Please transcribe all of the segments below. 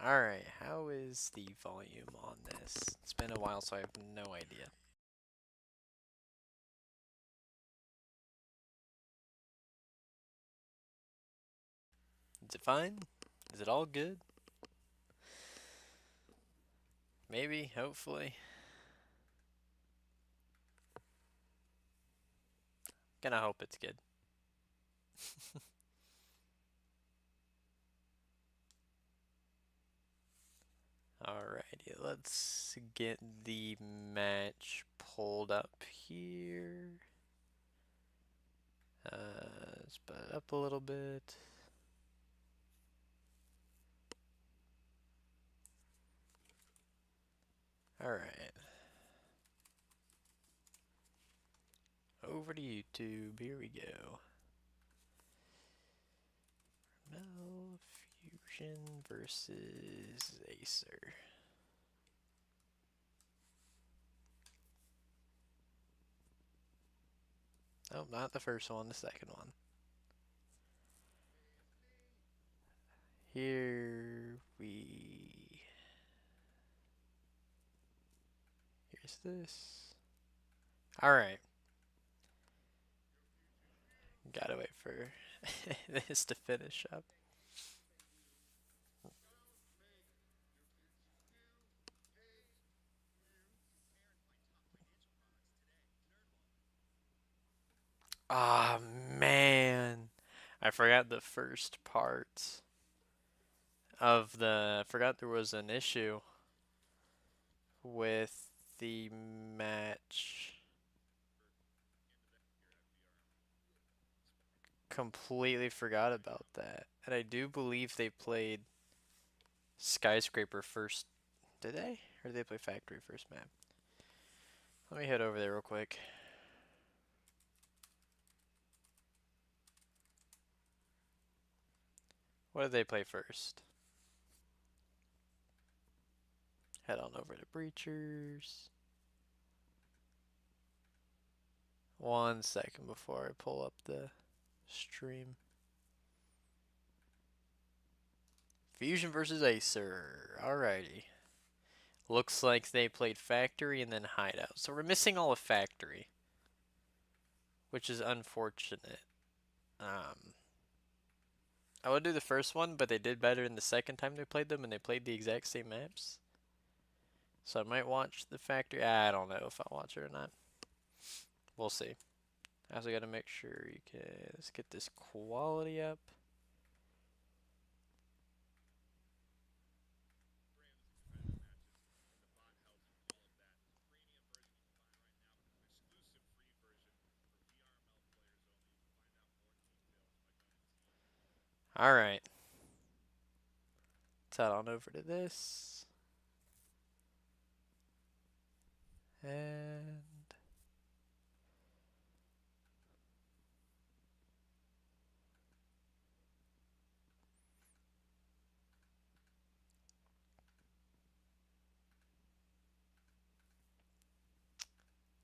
Alright, how is the volume on this? It's been a while, so I have no idea. Is it fine? Is it all good? Maybe, hopefully. Gonna hope it's good. Alrighty, let's get the match pulled up here. Let's put it up a little bit. Alright. Over to YouTube, here we go. Mel Fusion versus AESIR. Oh, not the first one, the second one. Here we... Here's this. Alright. Gotta wait for this to finish up. Ah, man. I forgot the first part of the... I forgot there was an issue with the match. Completely forgot about that. And I do believe they played Skyscraper first. Did they? Or did they play Factory first map? Let me head over there real quick. What did they play first? Head on over to Breachers. 1 second before I pull up the stream. Fusion versus AESIR. Alrighty. Looks like they played Factory and then Hideout. So we're missing all of Factory, which is unfortunate. I would do the first one, but they did better in the second time they played them, and they played the exact same maps. So I might watch the Factory. I don't know if I'll watch it or not. We'll see. I also got to make sure you can... Let's get this quality up. Alright. Let's head on over to this. And...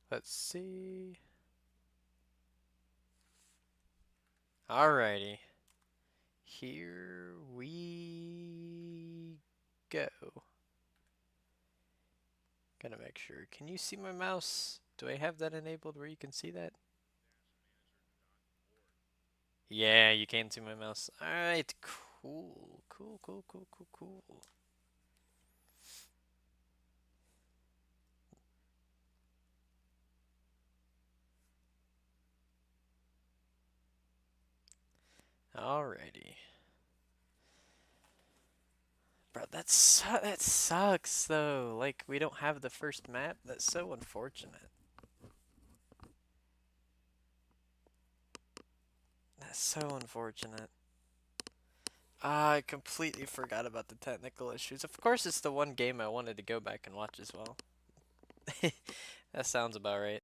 let's see. Alrighty. Here we go. Gotta make sure. Can you see my mouse? Do I have that enabled where you can see that? Yeah, you can see my mouse. Alright, cool. Cool, cool, cool, cool, cool. Alrighty. Bro, that sucks though. Like, we don't have the first map. That's so unfortunate. That's so unfortunate. I completely forgot about the technical issues. Of course, it's the one game I wanted to go back and watch as well. That sounds about right.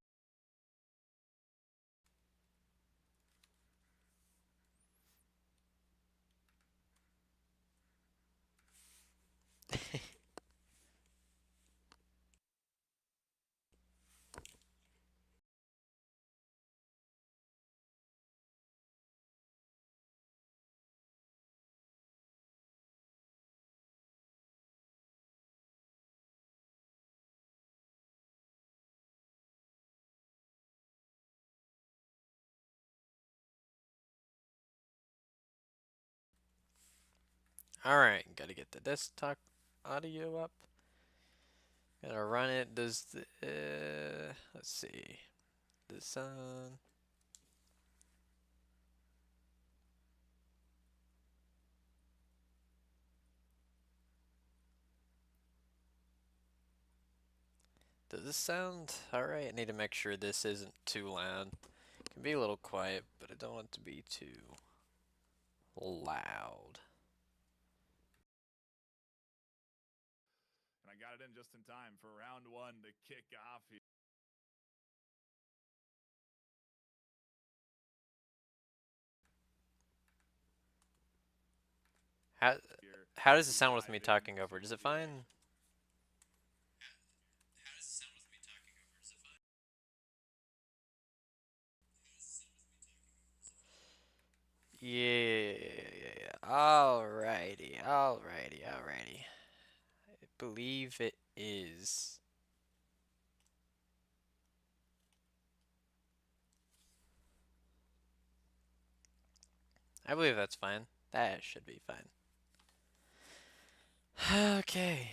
Alright, gotta get the desktop audio up. Gotta run it. Does the, let's see. The sun. Does this sound alright? I need to make sure this isn't too loud. It can be a little quiet, but I don't want it to be too loud. And I got it in just in time for round one to kick off here. How does it sound with me talking over? Is it fine? Yeah. Alrighty. I believe it is. I believe that's fine. That should be fine. Okay.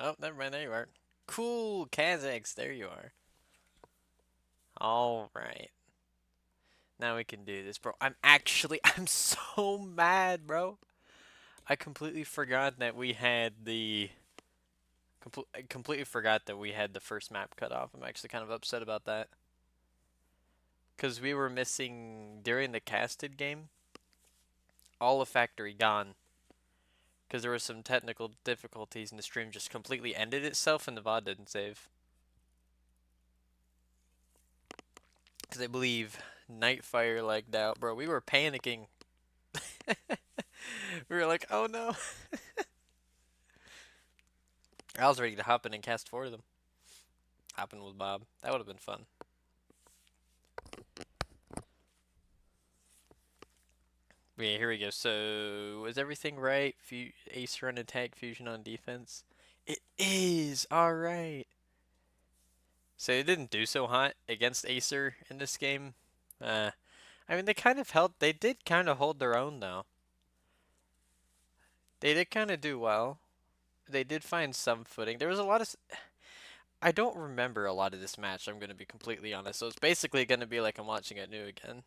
Oh, never mind. There you are. Cool, Kazakhs. There you are. All right. Now we can do this, bro. I'm so mad, bro. I completely forgot that we had the I completely forgot that we had the first map cut off. I'm actually kind of upset about that. Because we were missing during the casted game, all of factory gone. Because there were some technical difficulties and the stream just completely ended itself and the VOD didn't save. Because I believe Nightfire lagged out. Bro, we were panicking. We were like, oh no. I was ready to hop in and cast four of them. Hopping with Bob. That would have been fun. Yeah, here we go. So, is everything right? AESIR on attack, Fusion on defense? It is! Alright. So, it didn't do so hot against AESIR in this game. I mean, they kind of held, they did kind of hold their own, though. They did kind of do well. They did find some footing. There was a lot of, I don't remember a lot of this match, I'm going to be completely honest. So, it's basically going to be like I'm watching it new again.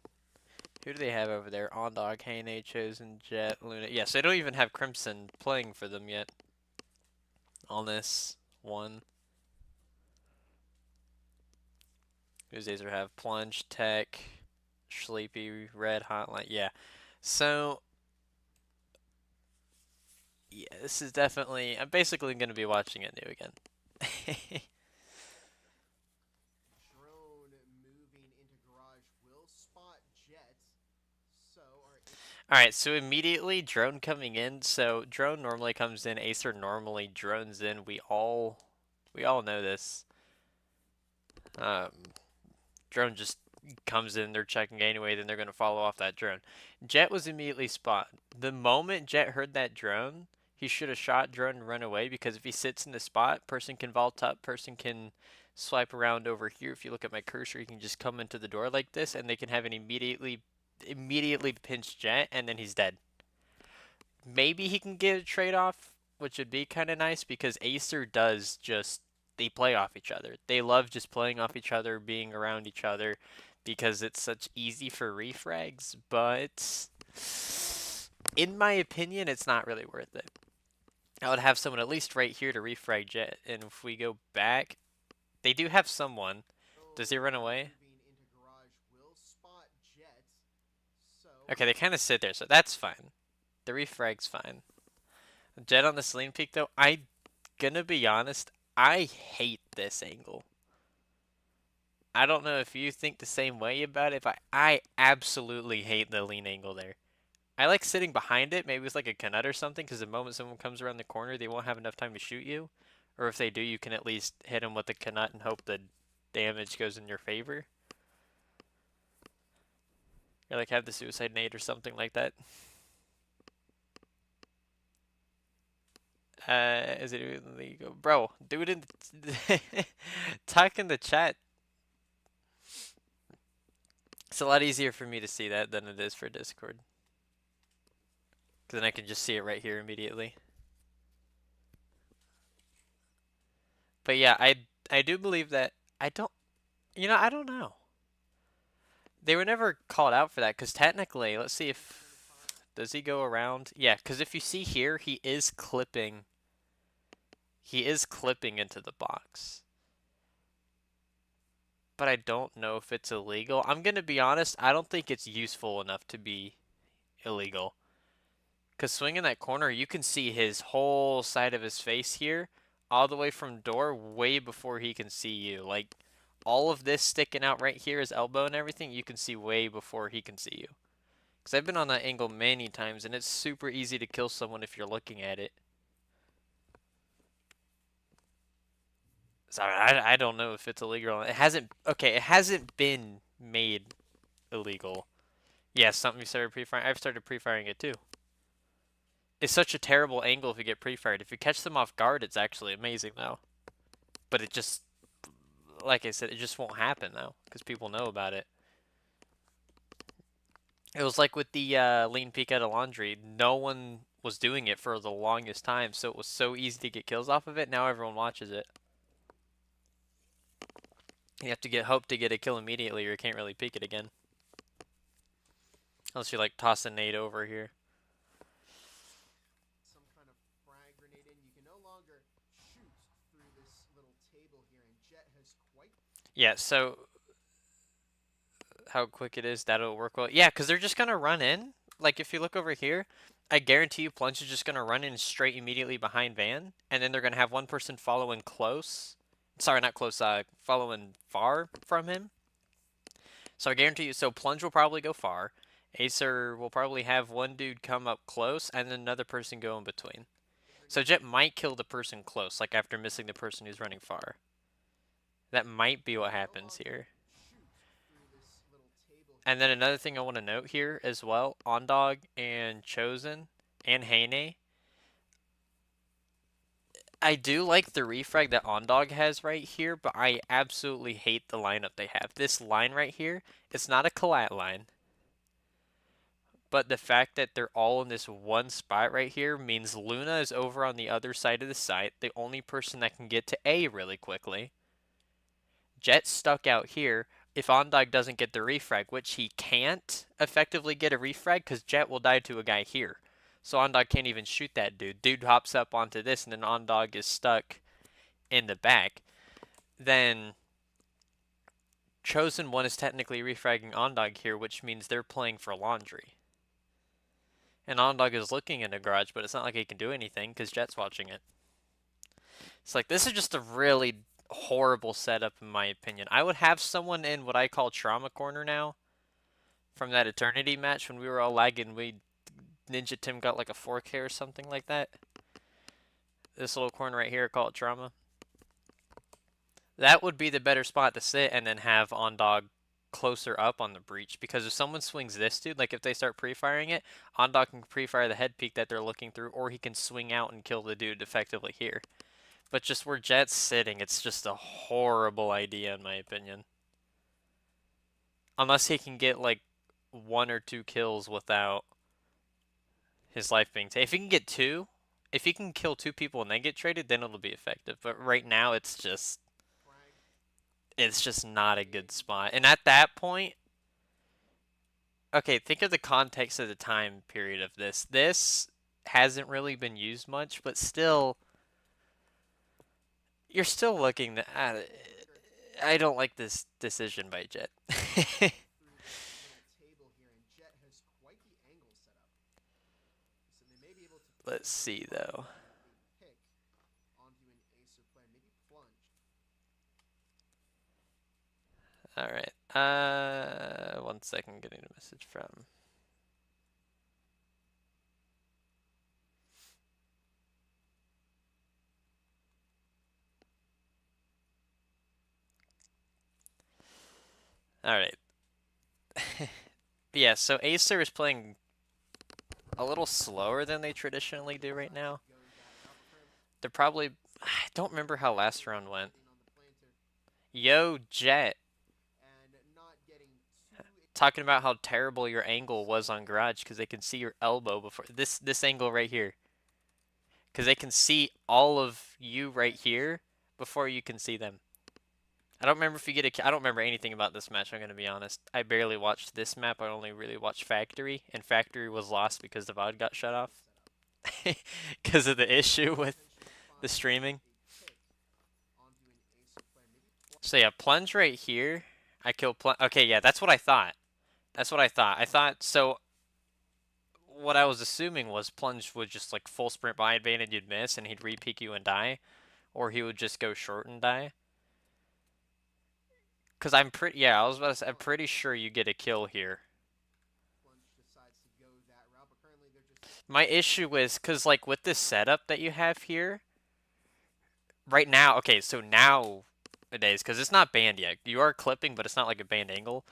Who do they have over there? Ondog, Hane, Chosen, Jet, Luna. Yes, they don't even have Crimson playing for them yet. On this one. Who's these have? Plunge, Tech, Sleepy, Red, Hotline. Yeah. So, yeah, this is definitely. I'm basically going to be watching it new again. Alright, so immediately drone coming in. So drone normally comes in, AESIR normally drones in. We all know this. Drone just comes in, they're checking anyway, then they're gonna follow off that drone. Jet was immediately spotted. The moment Jet heard that drone, he should have shot drone and run away, because if he sits in the spot, person can vault up, person can swipe around over here. If you look at my cursor, you can just come into the door like this, and they can have an immediately pinch Jet, and then he's dead. Maybe he can get a trade-off, which would be kind of nice, because AESIR does just, they play off each other. They love just playing off each other, being around each other, because it's such easy for refrags, but in my opinion, it's not really worth it. I would have someone at least right here to refrag Jet, and if we go back, they do have someone. Does he run away? moving into garage will spot Jet. So Okay, they kind of sit there, so that's fine. The refrag's fine. Jet on the Celine Peak, though, I gonna be honest, I hate this angle. I don't know if you think the same way about it, but I absolutely hate the lean angle there. I like sitting behind it, maybe it's like a Canut or something, because the moment someone comes around the corner, they won't have enough time to shoot you. Or if they do, you can at least hit them with the Canut and hope the damage goes in your favor. Or like have the suicide nade or something like that. Is it illegal? Bro, do it in the talk in the chat. It's a lot easier for me to see that than it is for Discord. Because then I can just see it right here immediately. But yeah, I do believe that I don't, I don't know. They were never called out for that because technically, let's see if, does he go around? Yeah, because if you see here, he is clipping into the box. But I don't know if it's illegal. I'm going to be honest, I don't think it's useful enough to be illegal. Because swinging that corner, you can see his whole side of his face here, all the way from door, way before he can see you. Like, all of this sticking out right here, his elbow and everything, you can see way before he can see you. Because I've been on that angle many times, and it's super easy to kill someone if you're looking at it. So I don't know if it's illegal. It hasn't been made illegal. Yeah, something you started pre-firing. I've started pre-firing it too. It's such a terrible angle if you get pre-fired. If you catch them off guard, it's actually amazing though. But it just, like I said, it just won't happen though, because people know about it. It was like with the lean peek out of laundry. No one was doing it for the longest time, so it was so easy to get kills off of it. Now everyone watches it. You have to hope to get a kill immediately, or you can't really peek it again. Unless you like toss a nade over here. some kind of frag grenade in. You can no longer shoot through this little table here, and Jet has quite. Yeah, so how quick it is, that'll work well. Yeah, because they're just going to run in. Like, if you look over here, I guarantee you Plunge is just going to run in straight immediately behind Van, and then they're going to have one person following close. Sorry, not close, following far from him. So I guarantee you, so Plunge will probably go far. AESIR will probably have one dude come up close, and then another person go in between. So Jet might kill the person close, like after missing the person who's running far. That might be what happens here. And then another thing I want to note here as well, Ondog and Chosen and Heine. I do like the refrag that Ondog has right here, but I absolutely hate the lineup they have. This line right here, it's not a collat line. But the fact that they're all in this one spot right here means Luna is over on the other side of the site, the only person that can get to A really quickly. Jet's stuck out here. If Ondog doesn't get the refrag, which he can't effectively get a refrag because Jet will die to a guy here. So Ondog can't even shoot that dude. Dude hops up onto this and then Ondog is stuck in the back. Then Chosen One is technically refragging Ondog here, which means they're playing for laundry. And Ondog is looking in the garage, but it's not like he can do anything because Jet's watching it. It's like, this is just a really horrible setup in my opinion. I would have someone in what I call trauma corner now from that Eternity match when we were all lagging. Ninja Tim got like a 4K or something like that. This little corner right here, call it trauma. That would be the better spot to sit and then have Ondog closer up on the breach, because if someone swings this dude, like if they start pre-firing it, Ondog can pre-fire the head peak that they're looking through, or he can swing out and kill the dude effectively here. But just where Jet's sitting, it's just a horrible idea in my opinion. Unless he can get like 1 or 2 kills without his life being taken. If he can get 2, if he can kill 2 people and then get traded, then it'll be effective. But right now, it's just not a good spot. And at that point, okay, think of the context of the time period of this. This hasn't really been used much, but still, you're still looking at it. I don't like this decision by Jet. through this little table here, and Jet has quite the angle set up. So they may be able to Let's potentially see find though. a pick onto an AESIR player, maybe plunge. All right. 1 second, getting a message from. All right. Yeah. So Acer is playing a little slower than they traditionally do right now. They're probably. I don't remember how last round went. Yo, Jet. Talking about how terrible your angle was on Garage because they can see your elbow before this angle right here. Because they can see all of you right here before you can see them. I don't remember if you get a. I don't remember anything about this match. I'm gonna be honest. I barely watched this map. I only really watched Factory, and Factory was lost because the VOD got shut off because of the issue with the streaming. So yeah, plunge right here. I kill plunge. Okay, yeah, that's what I thought. That's what I thought. I thought so. What I was assuming was plunge would just like full sprint by advantage, you'd miss, and he'd re-peek you and die, or he would just go short and die. Cause I'm pretty. Yeah, I was about to say. I'm pretty sure you get a kill here. My issue is cause like with this setup that you have here, right now. Okay, so nowadays, cause it's not banned yet. You are clipping, but it's not like a banned angle.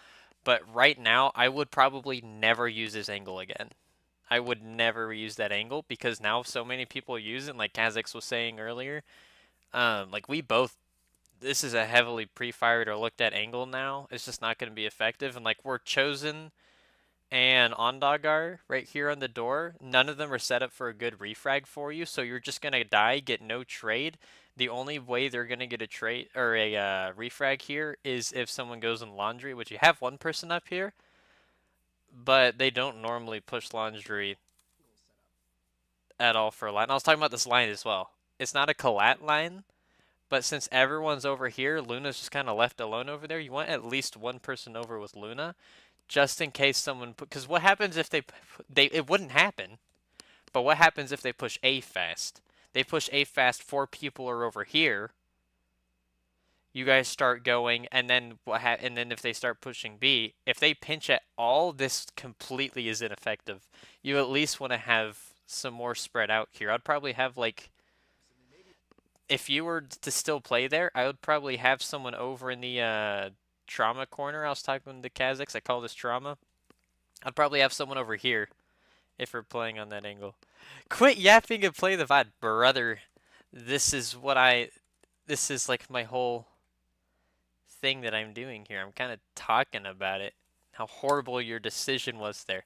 But right now, I would probably never use this angle again. I would never use that angle because now so many people use it. Like Kazix was saying earlier, like we both. This is a heavily pre-fired or looked at angle now. It's just not going to be effective. And like we're chosen and Ondagar right here on the door. None of them are set up for a good refrag for you, so you're just going to die, get no trade. The only way they're going to get a trade or a refrag here is if someone goes in laundry, which you have one person up here, but they don't normally push laundry at all for a line. I was talking about this line as well. It's not a collat line, but since everyone's over here, Luna's just kind of left alone over there. You want at least one person over with Luna, just in case someone put. Because what happens if they? It wouldn't happen. But what happens if they push A fast? They push A fast. 4 people are over here. You guys start going, and then and then if they start pushing B, if they pinch at all, this completely is ineffective. You at least want to have some more spread out here. I'd probably have like, if you were to still play there, I would probably have someone over in the trauma corner. I was talking to Kazakhs. I call this trauma. I'd probably have someone over here if we're playing on that angle. Quit yapping and play the VOD, brother. This is what this is like my whole thing that I'm doing here. I'm kind of talking about it. How horrible your decision was there.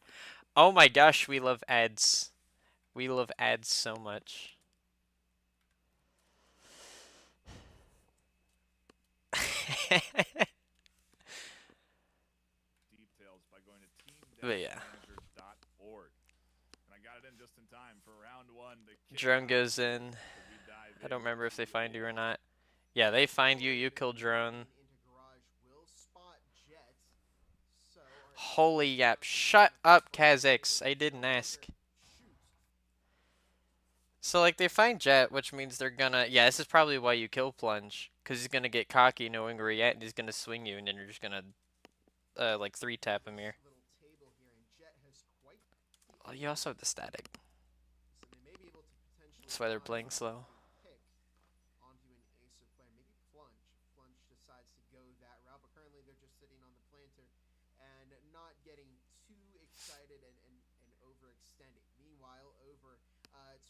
Oh my gosh, we love ads. We love ads so much. Details by going to But yeah. team-managers.org. And I got it in just in time for round 1. Drone goes in. I don't remember if they find you or not. Yeah, they find you. You kill drone. Holy yap. Shut up, Kazakhs. I didn't ask. So, like, they find Jet, which means they're gonna... Yeah, this is probably why you kill Plunge. Because he's gonna get cocky knowing where you're at, and he's gonna swing you, and then you're just gonna, like, 3-tap him here. Oh, you also have the static. That's why they're playing slow.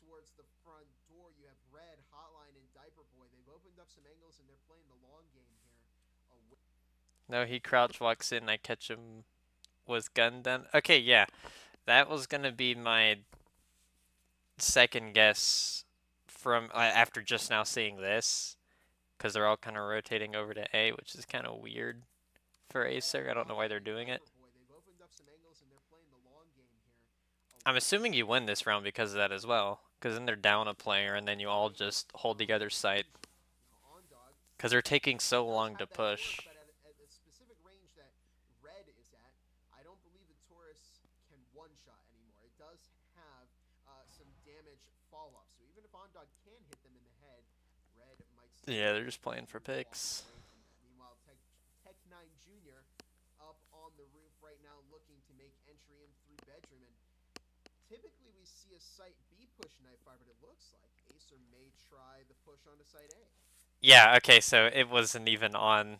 Towards the front door, you have Red, Hotline, and Diaper Boy. They've opened up some angles, and they're playing the long game here. No, he crouch walks in. I catch him with gun down. Okay, yeah. That was going to be my second guess from after just now seeing this. Because they're all kind of rotating over to A, which is kind of weird for AESIR. I don't know why they're doing it. I'm assuming you win this round because of that as well. Because then they're down a player, and then you all just hold the other side. Because they're taking so does long to have that Taurus, push. but at a specific range that red is at, I don't believe the Taurus can one-shot anymore. It does have some damage fall-off, so even if Ondog can hit them in the head, red might still Yeah, be they're just able playing to for walk picks. away from that. Meanwhile, Tech 9 Jr. up on the roof right now looking to make entry in through bedroom, and typically we see a site B push Nightfire, but it looks like AESIR may try the push onto site A. Yeah, okay, so it wasn't even on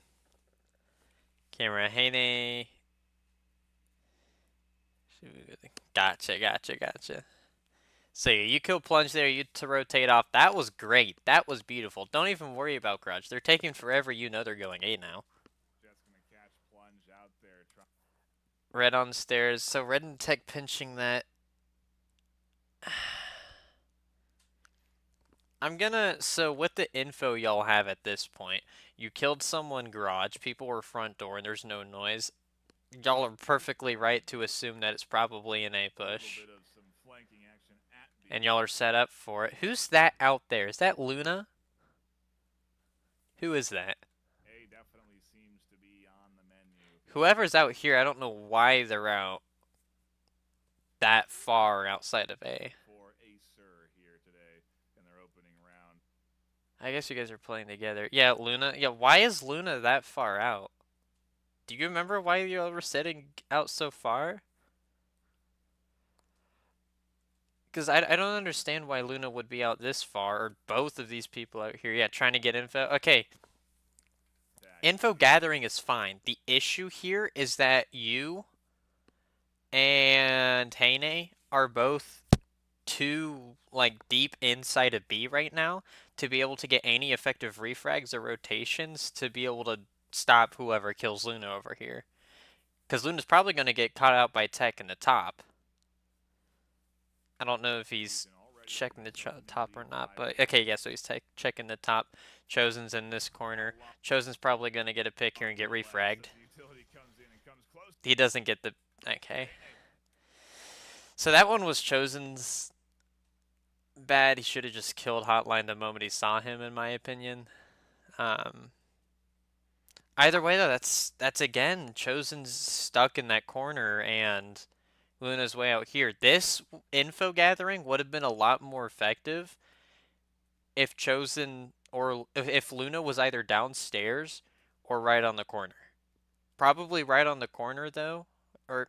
camera. Hey, gotcha. So you kill plunge there, you to rotate off. That was great. That was beautiful. Don't even worry about Grudge. They're taking forever. You know they're going A now. Jets gonna catch plunge out there. Red on the stairs. So Red and Tech pinching that. So with the info y'all have at this point, you killed someone garage, people were front door, and there's no noise. Y'all are perfectly right to assume that it's probably an A push. Bit of some flanking action at B. And y'all are set up for it. Who's that out there? Is that Luna? Who is that? A definitely seems to be on the menu. Whoever's out here, I don't know why they're out that far outside of A. For AESIR here today in their opening round. I guess you guys are playing together. Yeah, Luna. Yeah, why is Luna that far out? Do you remember why you were sitting out so far? Because I don't understand why Luna would be out this far, or both of these people out here. Yeah, trying to get info. Okay. Info gathering is fine. The issue here is that you and Heine are both too, like, deep inside of B right now to be able to get any effective refrags or rotations to be able to stop whoever kills Luna over here. Because Luna's probably going to get caught out by Tech in the top. I don't know if he's checking the top or not, but okay, yeah, so he's checking the top. Chosen's in this corner. Chosen's probably going to get a pick here and get refragged. He doesn't get the... Okay. So that one was Chosen's bad. He should have just killed Hotline the moment he saw him, in my opinion. Either way, though, that's again, Chosen's stuck in that corner, and Luna's way out here. This info gathering would have been a lot more effective if Chosen or if Luna was either downstairs or right on the corner. Probably right on the corner, though. Or,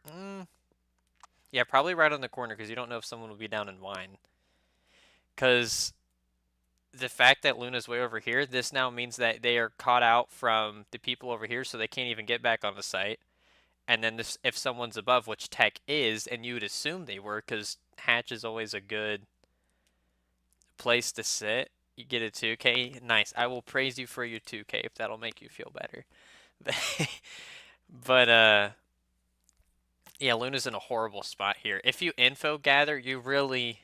yeah, probably right on the corner, because you don't know if someone will be down in wine. Because the fact that Luna's way over here, this now means that they are caught out from the people over here, so they can't even get back on the site. And then this, if someone's above, which Tech is, and you would assume they were, because Hatch is always a good place to sit. You get a 2K. Nice. I will praise you for your 2K if that'll make you feel better. But, yeah, Luna's in a horrible spot here. If you info gather, you really...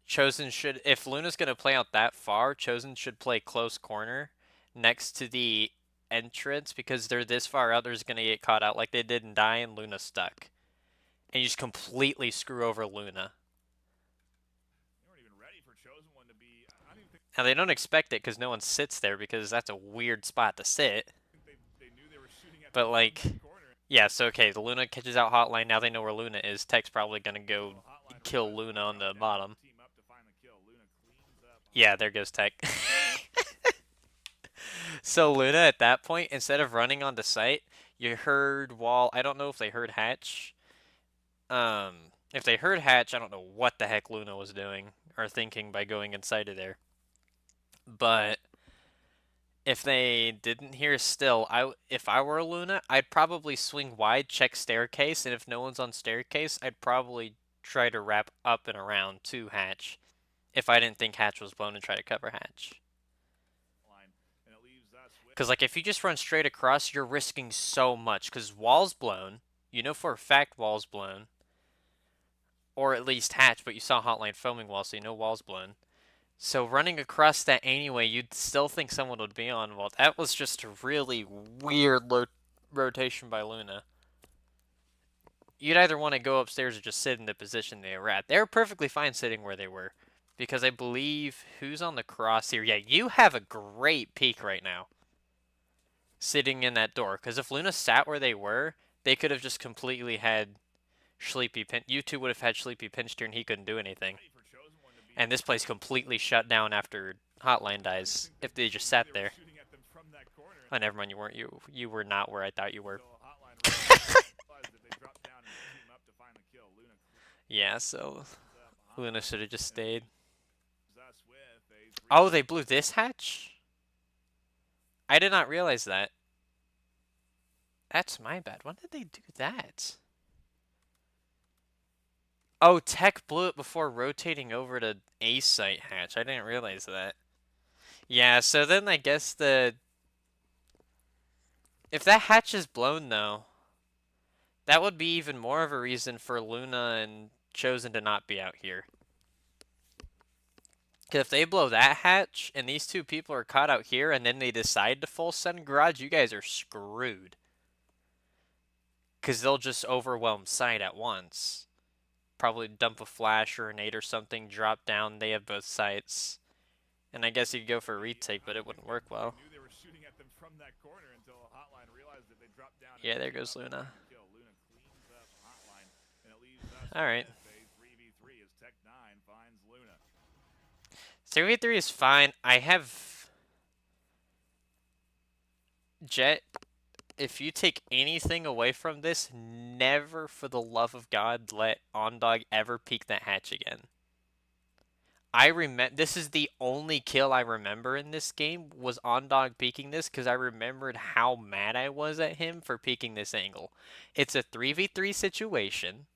Chosen should... If Luna's going to play out that far, Chosen should play close corner next to the entrance, because they're this far out, they're just going to get caught out like they did in Die, and Luna stuck. And you just completely screw over Luna. Now, they don't expect it because no one sits there, because that's a weird spot to sit. But, like, yeah, so, okay, the Luna catches out Hotline. Now they know where Luna is. Tech's probably going to go kill Luna on the bottom. Yeah, there goes Tech. So Luna, at that point, instead of running onto site, you heard Wall. I don't know if they heard Hatch. If they heard Hatch, I don't know what the heck Luna was doing or thinking by going inside of there. But if they didn't hear still, if I were Luna, I'd probably swing wide, check staircase, and if no one's on staircase, I'd probably try to wrap up and around to Hatch. If I didn't think Hatch was blown, and try to cover Hatch. Because, like, if you just run straight across, you're risking so much. Because Wall's blown. You know for a fact Wall's blown. Or at least Hatch, but you saw Hotline foaming Wall, so you know Wall's blown. So running across that anyway, you'd still think someone would be on Wall. That was just a really weird rotation by Luna. You'd either want to go upstairs or just sit in the position they were at. They were perfectly fine sitting where they were. Because I believe who's on the crosshair. Yeah, you have a great peek right now. Sitting in that door. Because if Luna sat where they were, they could have just completely had Sleepy pin. You two would have had Sleepy pinched here and he couldn't do anything. And this place completely shut down after Hotline dies. If they just sat there. Oh, never mind. You weren't. You were not where I thought you were. Yeah. So Luna should have just stayed. Oh, they blew this hatch? I did not realize that. That's my bad. When did they do that? Oh, Tech blew it before rotating over to A site hatch. I didn't realize that. Yeah, so then I guess if that hatch is blown though, that would be even more of a reason for Luna and Chosen to not be out here. Because if they blow that hatch and these two people are caught out here and then they decide to full send garage, you guys are screwed. Because they'll just overwhelm site at once. Probably dump a flash or a nade or something, drop down, they have both sites. And I guess you could go for a retake, but it wouldn't work well. Yeah, there goes Luna. Alright. 3v3 is fine. I have Jet. If you take anything away from this, never for the love of God let Ondog ever peek that hatch again. I remember this is the only kill I remember in this game was Ondog peeking this because I remembered how mad I was at him for peeking this angle. It's a 3v3 situation.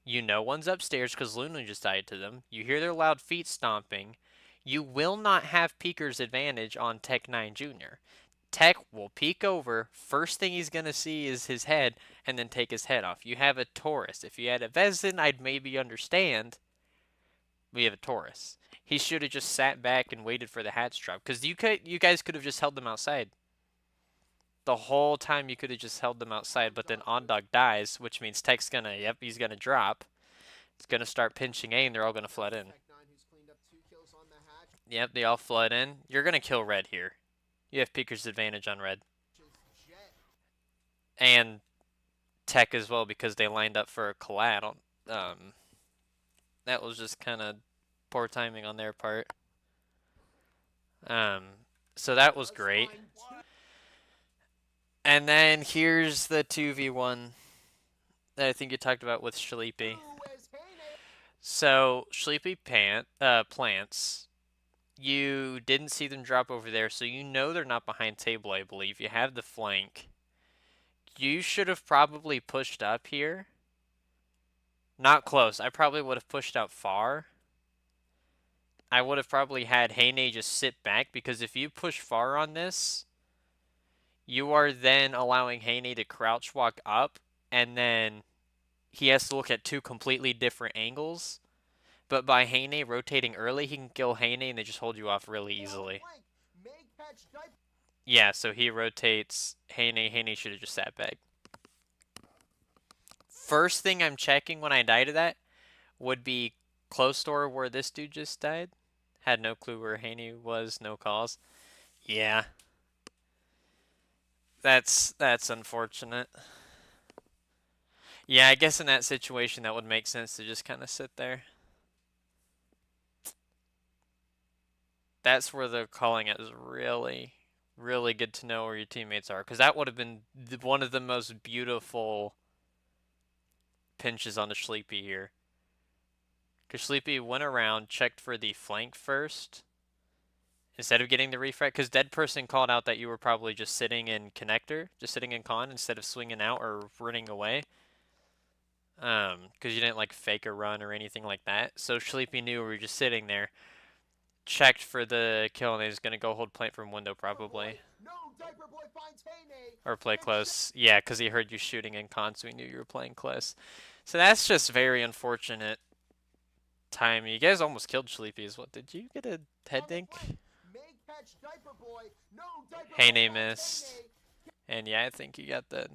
You know one's upstairs because Luna just died to them. You hear their loud feet stomping. You will not have peeker's advantage on Tech 9 Jr. Tech will peek over. First thing he's going to see is his head and then take his head off. You have a Taurus. If you had a Vezin, I'd maybe understand. We have a Taurus. He should have just sat back and waited for the hatch drop. Because you guys could have just held them outside. The whole time you could have just held them outside. But then Ondog dies, which means Tech's going to, yep, he's going to drop. It's going to start pinching A and they're all going to flood in. Yep, they all flood in. You're going to kill red here. You have Peeker's advantage on red. And Tech as well because they lined up for a collab. That was just kind of poor timing on their part. So that was great. And then here's the 2v1 that I think you talked about with Sleepy. So Sleepy plants. You didn't see them drop over there, so you know they're not behind table, I believe. You have the flank. You should have probably pushed up here. Not close. I probably would have pushed out far. I would have probably had Heyne just sit back, because if you push far on this, you are then allowing Heyne to crouch walk up, and then he has to look at two completely different angles. But by Heyne rotating early, he can kill Heyne and they just hold you off really easily. Yeah, so he rotates Heyne. Heyne should have just sat back. First thing I'm checking when I die to that would be close door where this dude just died. Had no clue where Heyne was, no calls. Yeah. That's unfortunate. Yeah, I guess in that situation that would make sense to just kind of sit there. That's where the calling it is really, really good to know where your teammates are. Because that would have been one of the most beautiful pinches on the Sleepy here. Because Sleepy went around, checked for the flank first. Instead of getting the refract. Because Dead Person called out that you were probably just sitting in connector. Just sitting in con instead of swinging out or running away. Because you didn't like fake a run or anything like that. So Sleepy knew we were just sitting there. Checked for the kill and he's going to go hold plant from window probably. Or play close. Yeah, because he heard you shooting in con, so he knew you were playing close. So that's just very unfortunate time. You guys almost killed Sleepy as well. Did you get a head dink? Heyne missed. And yeah, I think you got the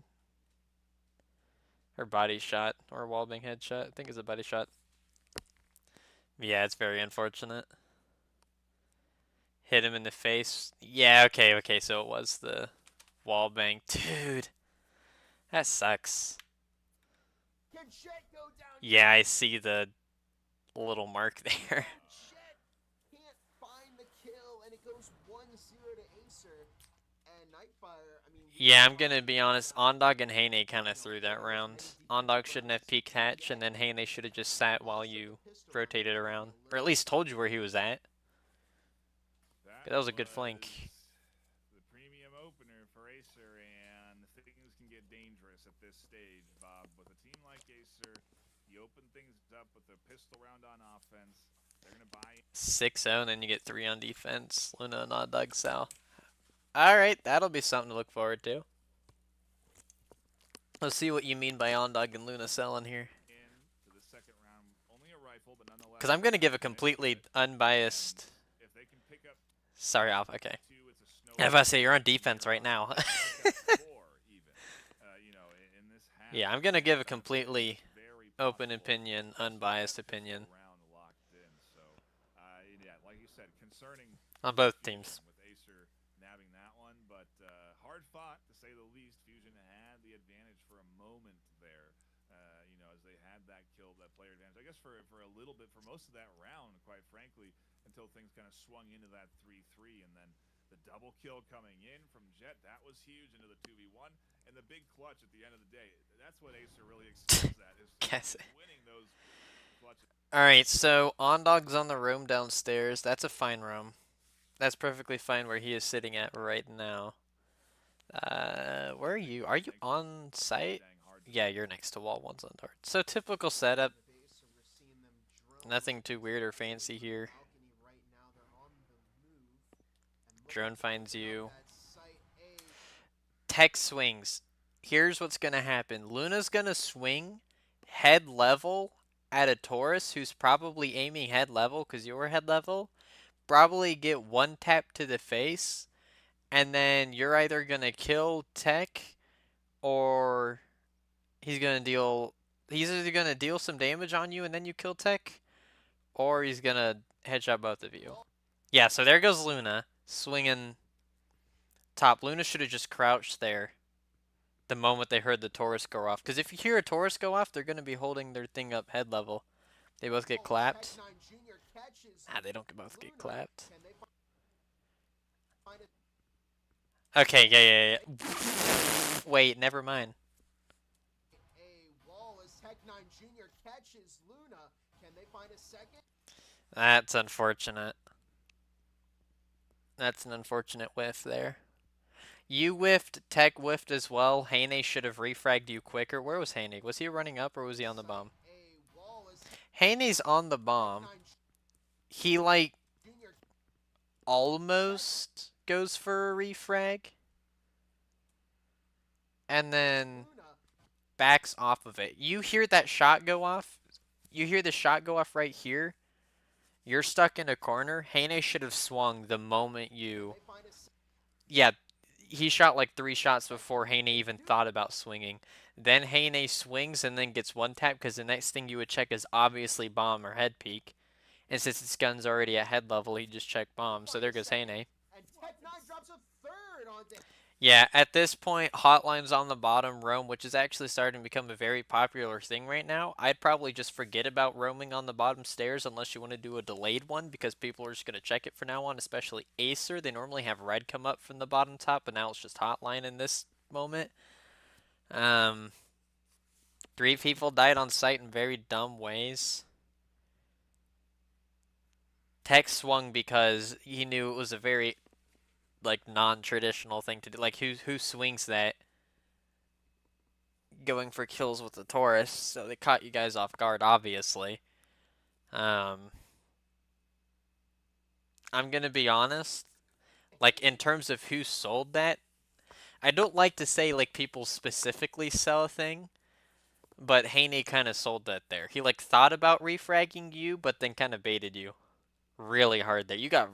her body shot or wallbang headshot. I think it's a body shot. Yeah, it's very unfortunate. Hit him in the face. Yeah, okay, so it was the wall bang. Dude, that sucks. Can Jet go down? Yeah, I see the little mark there. And Jet can't find the kill, and it goes 1-0 to Acer. And Nightfire, I mean, we Yeah, I'm saw gonna be honest. how Ondog and Hane kind of you know, threw that there was round. many Ondog defensive shouldn't have rounds. peeked hatch, and Yet, then Hane should have just sat while loss of the you pistol round rotated being around, or at eliminated. least told you where he was at. That was a good was flank. the premium opener for Acer, and things can get dangerous at this stage, Bob. With a team like Acer, you open things up with a pistol round on offense. They're gonna buy 6-0, and then you get 3 on defense. Luna and Ondog Sal. Alright, that'll be something to look forward to. Let's see what you mean by Ondog and Luna selling here. into the second round. Only a rifle, but nonetheless. Because I'm going to give a completely unbiased... If they can pick up Sorry, off. Okay. two, it's a snow. If I say you're on defense right now. Yeah, I'm going to give a completely open opinion, unbiased opinion. Yeah, like you said, concerning On both teams. with Acer nabbing that one, but hard fought to say the least. Fusion had the advantage for a moment there, as they had that kill, that player advantage. I guess for a little bit, for most of that round, quite frankly, until things kind of swung into that 3-3, and then the double kill coming in from Jet, that was huge, into the 2v1, and the big clutch at the end of the day. That's what Acer really excels at, is winning those clutches. Alright, so Ondog's on the room downstairs. That's a fine room. That's perfectly fine where he is sitting at right now. Where are you? Are you on site? Yeah, you're next to wall one's on dart. So typical setup. Nothing too weird or fancy here. Drone finds you. Tech swings. Here's what's gonna happen. Luna's gonna swing head level at a Taurus who's probably aiming head level because you're head level. Probably get one tap to the face, and then you're either gonna kill Tech or he's either gonna deal some damage on you and then you kill Tech, or he's gonna headshot both of you. Yeah, so there goes Luna swinging top. Luna should have just crouched there the moment they heard the Taurus go off. Because if you hear a Taurus go off, they're going to be holding their thing up head level. They both get clapped. They don't both get clapped. Okay, yeah. Wait, never mind. That's unfortunate. That's an unfortunate whiff there. You whiffed, Tech whiffed as well. Hane should have refragged you quicker. Where was Hane? Was he running up or was he on the bomb? Hane's on the bomb. He, like, almost goes for a refrag. And then backs off of it. You hear that shot go off? You hear the shot go off right here? You're stuck in a corner. Hane should have swung the moment you... Yeah, he shot like 3 shots before Hane even thought about swinging. Then Hane swings and then gets one tap because the next thing you would check is obviously bomb or head peek. And since his gun's already at head level, he just checked bomb. So there goes Hane. Yeah, at this point, Hotline's on the bottom roam, which is actually starting to become a very popular thing right now. I'd probably just forget about roaming on the bottom stairs unless you want to do a delayed one, because people are just going to check it from now on, especially AESIR. They normally have red come up from the bottom top, but now it's just Hotline in this moment. 3 people died on site in very dumb ways. Tech swung because he knew it was a very... like non-traditional thing to do. Like who swings that going for kills with the Taurus? So they caught you guys off guard, obviously. I'm gonna be honest. Like in terms of who sold that, I don't like to say like people specifically sell a thing, but Haney kind of sold that there. He like thought about refragging you, but then kind of baited you really hard there. You got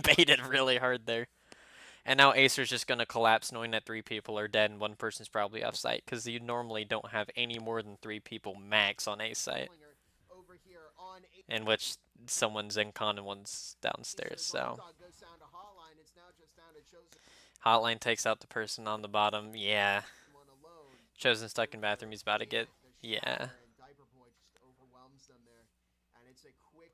baited really hard there. And now Acer's just going to collapse knowing that 3 people are dead and 1 person's probably off site because you normally don't have any more than 3 people max on A site. in which someone's in con and one's downstairs. Acer's So Lockdog goes down to Hotline. It's now just down to Chosen Hotline takes out the person on the bottom. Yeah. one alone. Chosen stuck in Over bathroom. He's about to get. the Yeah. shower, and Diaper Boy just overwhelms them there. And it's a quick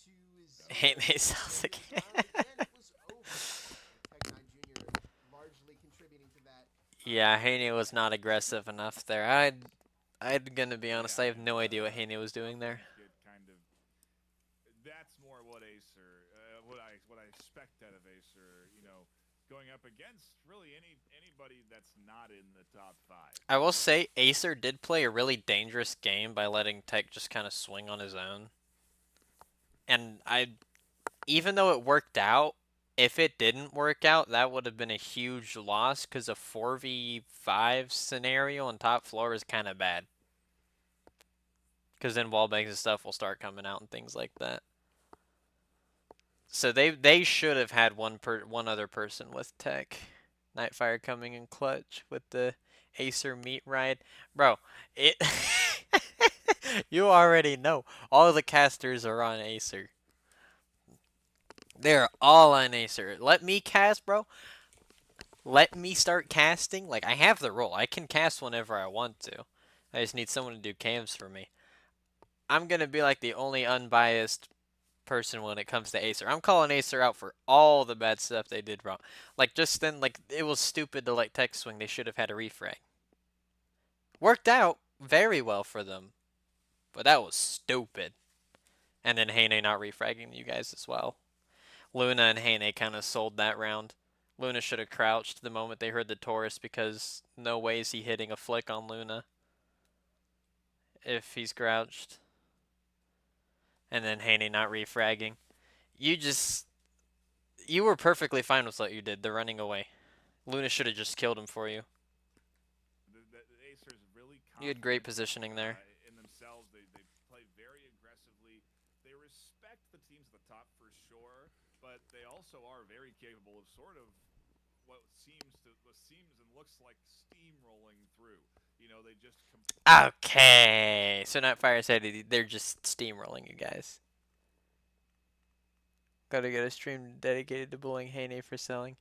2-0. Hate cells again. Again, it was over. Tech 9 Jr. largely contributing to that. Yeah, Haney was not aggressive enough there. I'd gonna be honest. I have no idea what Haney was doing there. That's more what AESIR, what I expect out of AESIR. You know, going up against really anybody that's not in the top 5. I will say Acer did play a really dangerous game by letting Tech just kind of swing on his own. And even though it worked out, if it didn't work out, that would have been a huge loss because a 4v5 scenario on top floor is kind of bad. Because then wallbangs and stuff will start coming out and things like that. So they should have had one other person with Tech. Nightfire coming in clutch with the Acer meat ride. Bro, it you already know. All the casters are on Acer. They're all on Acer. Let me cast, bro. Let me start casting. Like, I have the role. I can cast whenever I want to. I just need someone to do cams for me. I'm going to be like the only unbiased person when it comes to Acer. I'm calling Acer out for all the bad stuff they did wrong. Like, just then, like, it was stupid to, like, tech swing. They should have had a refrag. Worked out very well for them. But that was stupid. And then Hane not refragging you guys as well. Luna and Hane kind of sold that round. Luna should have crouched the moment they heard the Taurus because no way is he hitting a flick on Luna if he's crouched. And then Haney not refragging. You were perfectly fine with what you did. The running away. Luna should have just killed him for you. The Acer's really You had great positioning there. In themselves, they play very aggressively. They respect the teams at the top for sure, but they also are very capable of sort of what seems and looks like steamrolling through. You know, they just Okay, so Nightfire said they're just steamrolling you guys. Gotta get a stream dedicated to bullying Haney for selling.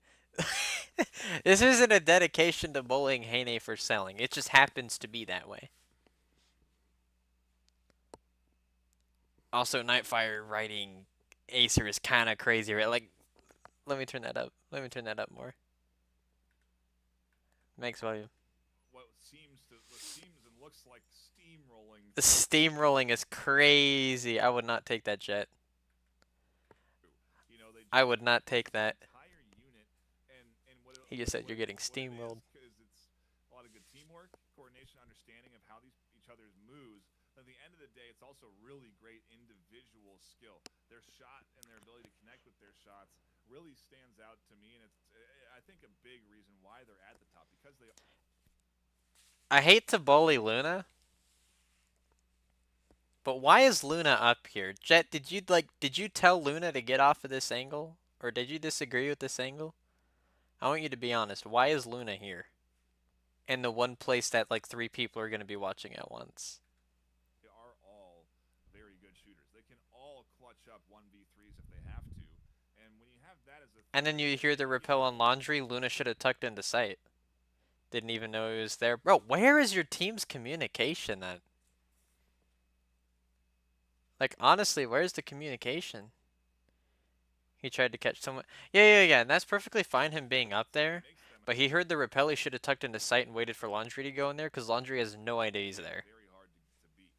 This isn't a dedication to bullying Haney for selling. It just happens to be that way. Also, Nightfire writing Acer is kind of crazy, right? Like, let me turn that up. Let me turn that up more. Max volume. What seems and looks like steamrolling. The steamrolling is crazy. I would not take that jet. You know, I would not take that. Unit and He just said you're getting steamrolled. Because it's a lot of good teamwork, coordination, understanding of how each other's moves. At the end of the day, it's also really great individual skill. Their shot and their ability to connect with their shots really stands out to me, and it's I think a big reason why they're at the top because they. I hate to bully Luna, but why is Luna up here? Jet, did you tell Luna to get off of this angle, or did you disagree with this angle? I want you to be honest. Why is Luna here? In the one place that like 3 people are going to be watching at once. They are all very good shooters. They can all clutch up 1v3s if they have to. And when you have that as a And then you hear the repel on laundry. Luna should have tucked into sight. Didn't even know he was there. Bro, where is your team's communication then? Like, honestly, where's the communication? He tried to catch someone. Yeah. And that's perfectly fine, him being up there. But he heard the repel. He should have tucked into sight and waited for laundry to go in there because laundry has no idea he's there. very hard to beat.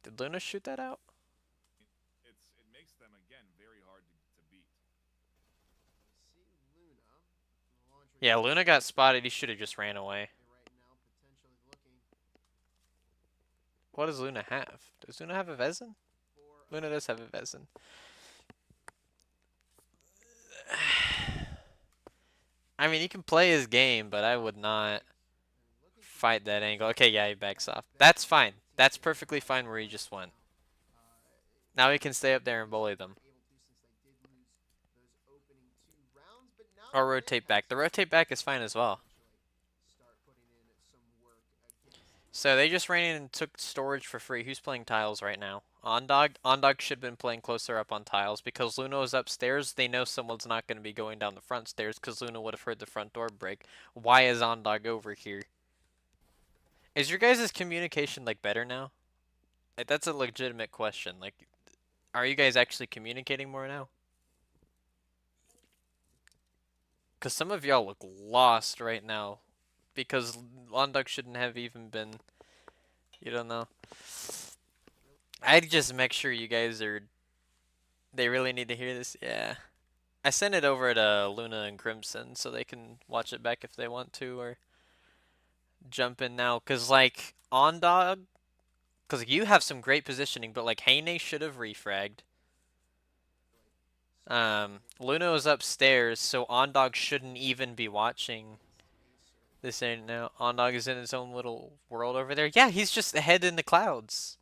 Did Luna shoot that out? It makes them again very hard to beat. Yeah, Luna got spotted. He should have just ran away. What does Luna have? Does Luna have a Vezin? Luna does have a Vezin. I mean, he can play his game, but I would not fight that angle. Okay, yeah, he backs off. That's fine. That's perfectly fine where he just went. Now he can stay up there and bully them. Or rotate back. The rotate back is fine as well. So they just ran in and took storage for free. Who's playing tiles right now? Ondog? Ondog should have been playing closer up on tiles because Luna is upstairs. They know someone's not going to be going down the front stairs because Luna would have heard the front door break. Why is Ondog over here? Is your guys' communication like better now? Like, that's a legitimate question. Like, are you guys actually communicating more now? Because some of y'all look lost right now. Because Ondog shouldn't have even been. You don't know. I'd just make sure you guys are. They really need to hear this. Yeah. I sent it over to Luna and Crimson so they can watch it back if they want to or jump in now. Because, like, Ondog. Because you have some great positioning, but, like, Heine should have refragged. Luna is upstairs, so Ondog shouldn't even be watching. This ain't now. Ondog is in his own little world over there. Yeah, he's just ahead in the clouds.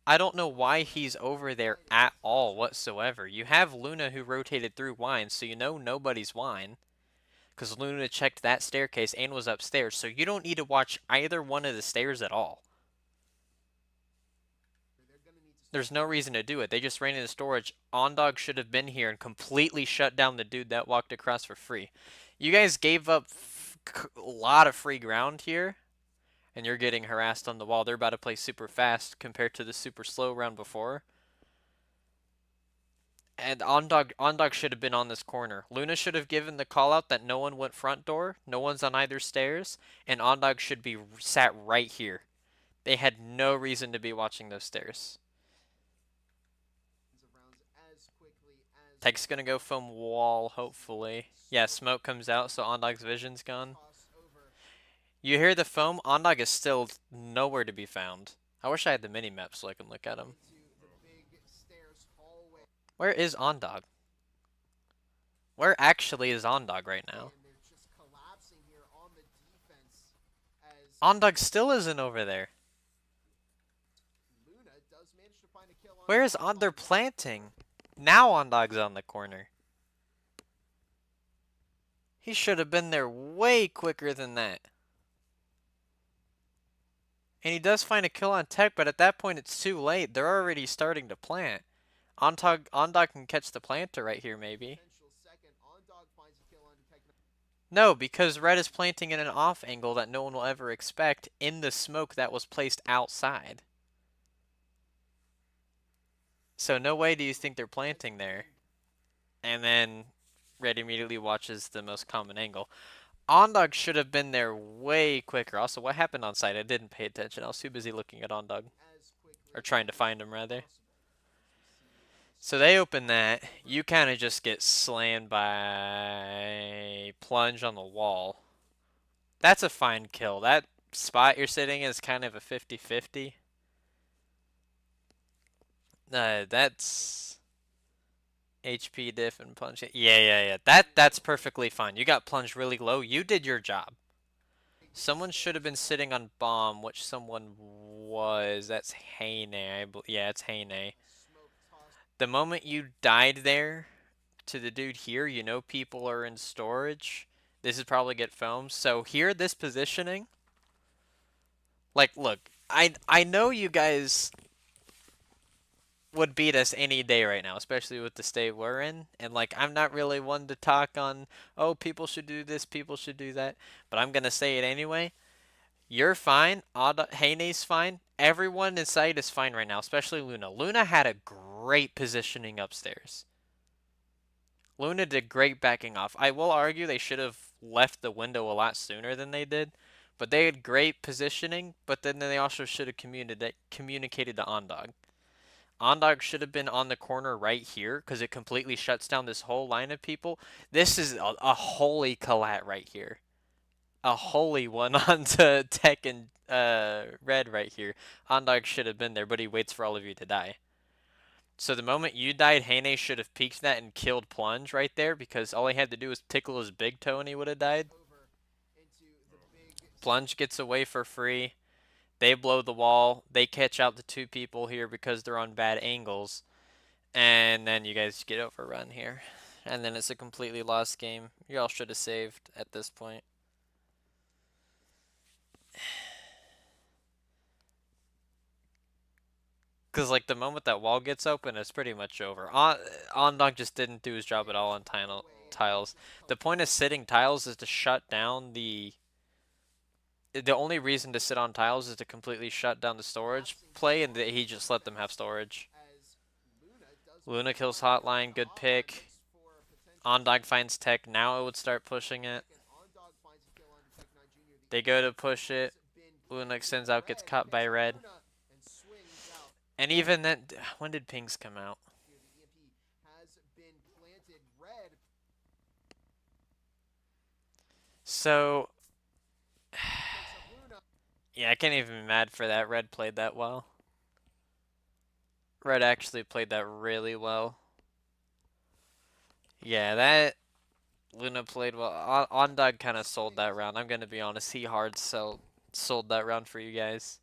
I don't know why he's over there at all whatsoever. You have Luna who rotated through wine, so you know nobody's wine. Because Luna checked that staircase and was upstairs, so you don't need to watch either one of the stairs at all. There's no reason to do it. They just ran into storage. Ondog should have been here and completely shut down the dude that walked across for free. You guys gave up a lot of free ground here, and you're getting harassed on the wall. They're about to play super fast compared to the super slow round before. And Ondog should have been on this corner. Luna should have given the call out that no one went front door, no one's on either stairs, and Ondog should be sat right here. They had no reason to be watching those stairs. Tech's gonna go foam wall, hopefully. Yeah, smoke comes out, so Ondog's vision's gone. You hear the foam? Ondog is still nowhere to be found. I wish I had the mini-map so I can look at him. Where is Ondog? Where actually is Ondog right now? Ondog still isn't over there. Where is On? They're planting. Now Ondog's on the corner. He should have been there way quicker than that. And he does find a kill on Tech, but at that point it's too late. They're already starting to plant. Ondog can catch the planter right here, maybe. No, because Red is planting in an off angle that no one will ever expect in the smoke that was placed outside. So no way do you think they're planting there. And then Red immediately watches the most common angle. Ondog should have been there way quicker. Also, what happened on site? I didn't pay attention. I was too busy looking at Ondog. Or trying to find him, rather. So they open that. You kind of just get slammed by Plunge on the wall. That's a fine kill. That spot you're sitting in is kind of a 50-50. That's HP diff and Plunge. Yeah. That's perfectly fine. You got Plunge really low. You did your job. Someone should have been sitting on bomb, which someone was. That's Heine. Yeah, it's Heine. The moment you died there to the dude here, you know people are in storage. This is probably get foamed. So here, this positioning. Like, look, I know you guys would beat us any day right now, especially with the state we're in. And, like, I'm not really one to talk on, oh, people should do this, people should do that. But I'm going to say it anyway. You're fine. Heine's fine. Everyone in sight is fine right now, especially Luna. Luna had a great positioning upstairs. Luna did great backing off. I will argue they should have left the window a lot sooner than they did. But they had great positioning, but then they also should have communicated to Ondog. Ondog should have been on the corner right here because it completely shuts down this whole line of people. This is a holy collat right here. A holy one onto Tech and Red right here. Ondog should have been there, but he waits for all of you to die. So the moment you died, Heine should have peeked that and killed Plunge right there because all he had to do was tickle his big toe and he would have died. Plunge gets away for free. They blow the wall. They catch out the two people here because they're on bad angles. And then you guys get overrun here. And then it's a completely lost game. You all should have saved at this point. Because like the moment that wall gets open, it's pretty much over. Ondog just didn't do his job at all on tiles. The point of sitting tiles is to shut down the only reason to sit on tiles is to completely shut down the storage play, and he just let them have storage. Luna kills Hotline, good pick. Ondog finds Tech, now it would start pushing it. They go to push it. Luna extends out, gets caught by Red. And even then, when did pings come out? So, yeah, I can't even be mad for that. Red played that well. Red actually played that really well. Yeah, that Luna played well. Ondog kind of sold that round. I'm going to be honest. He hard sold that round for you guys.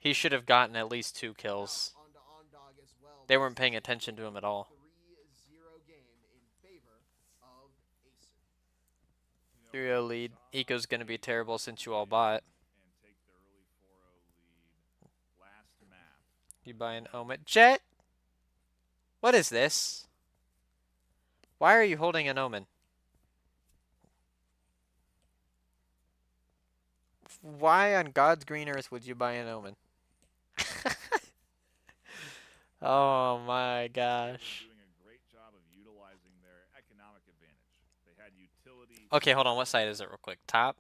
He should have gotten at least 2 kills. They weren't paying attention to him at all. 3-0 lead. Eco's going to be terrible since you all bought. You buy an Omen. Jet! What is this? Why are you holding an Omen? Why on God's green earth would you buy an Omen? Oh my gosh. Okay, hold on. What side is it real quick? Top?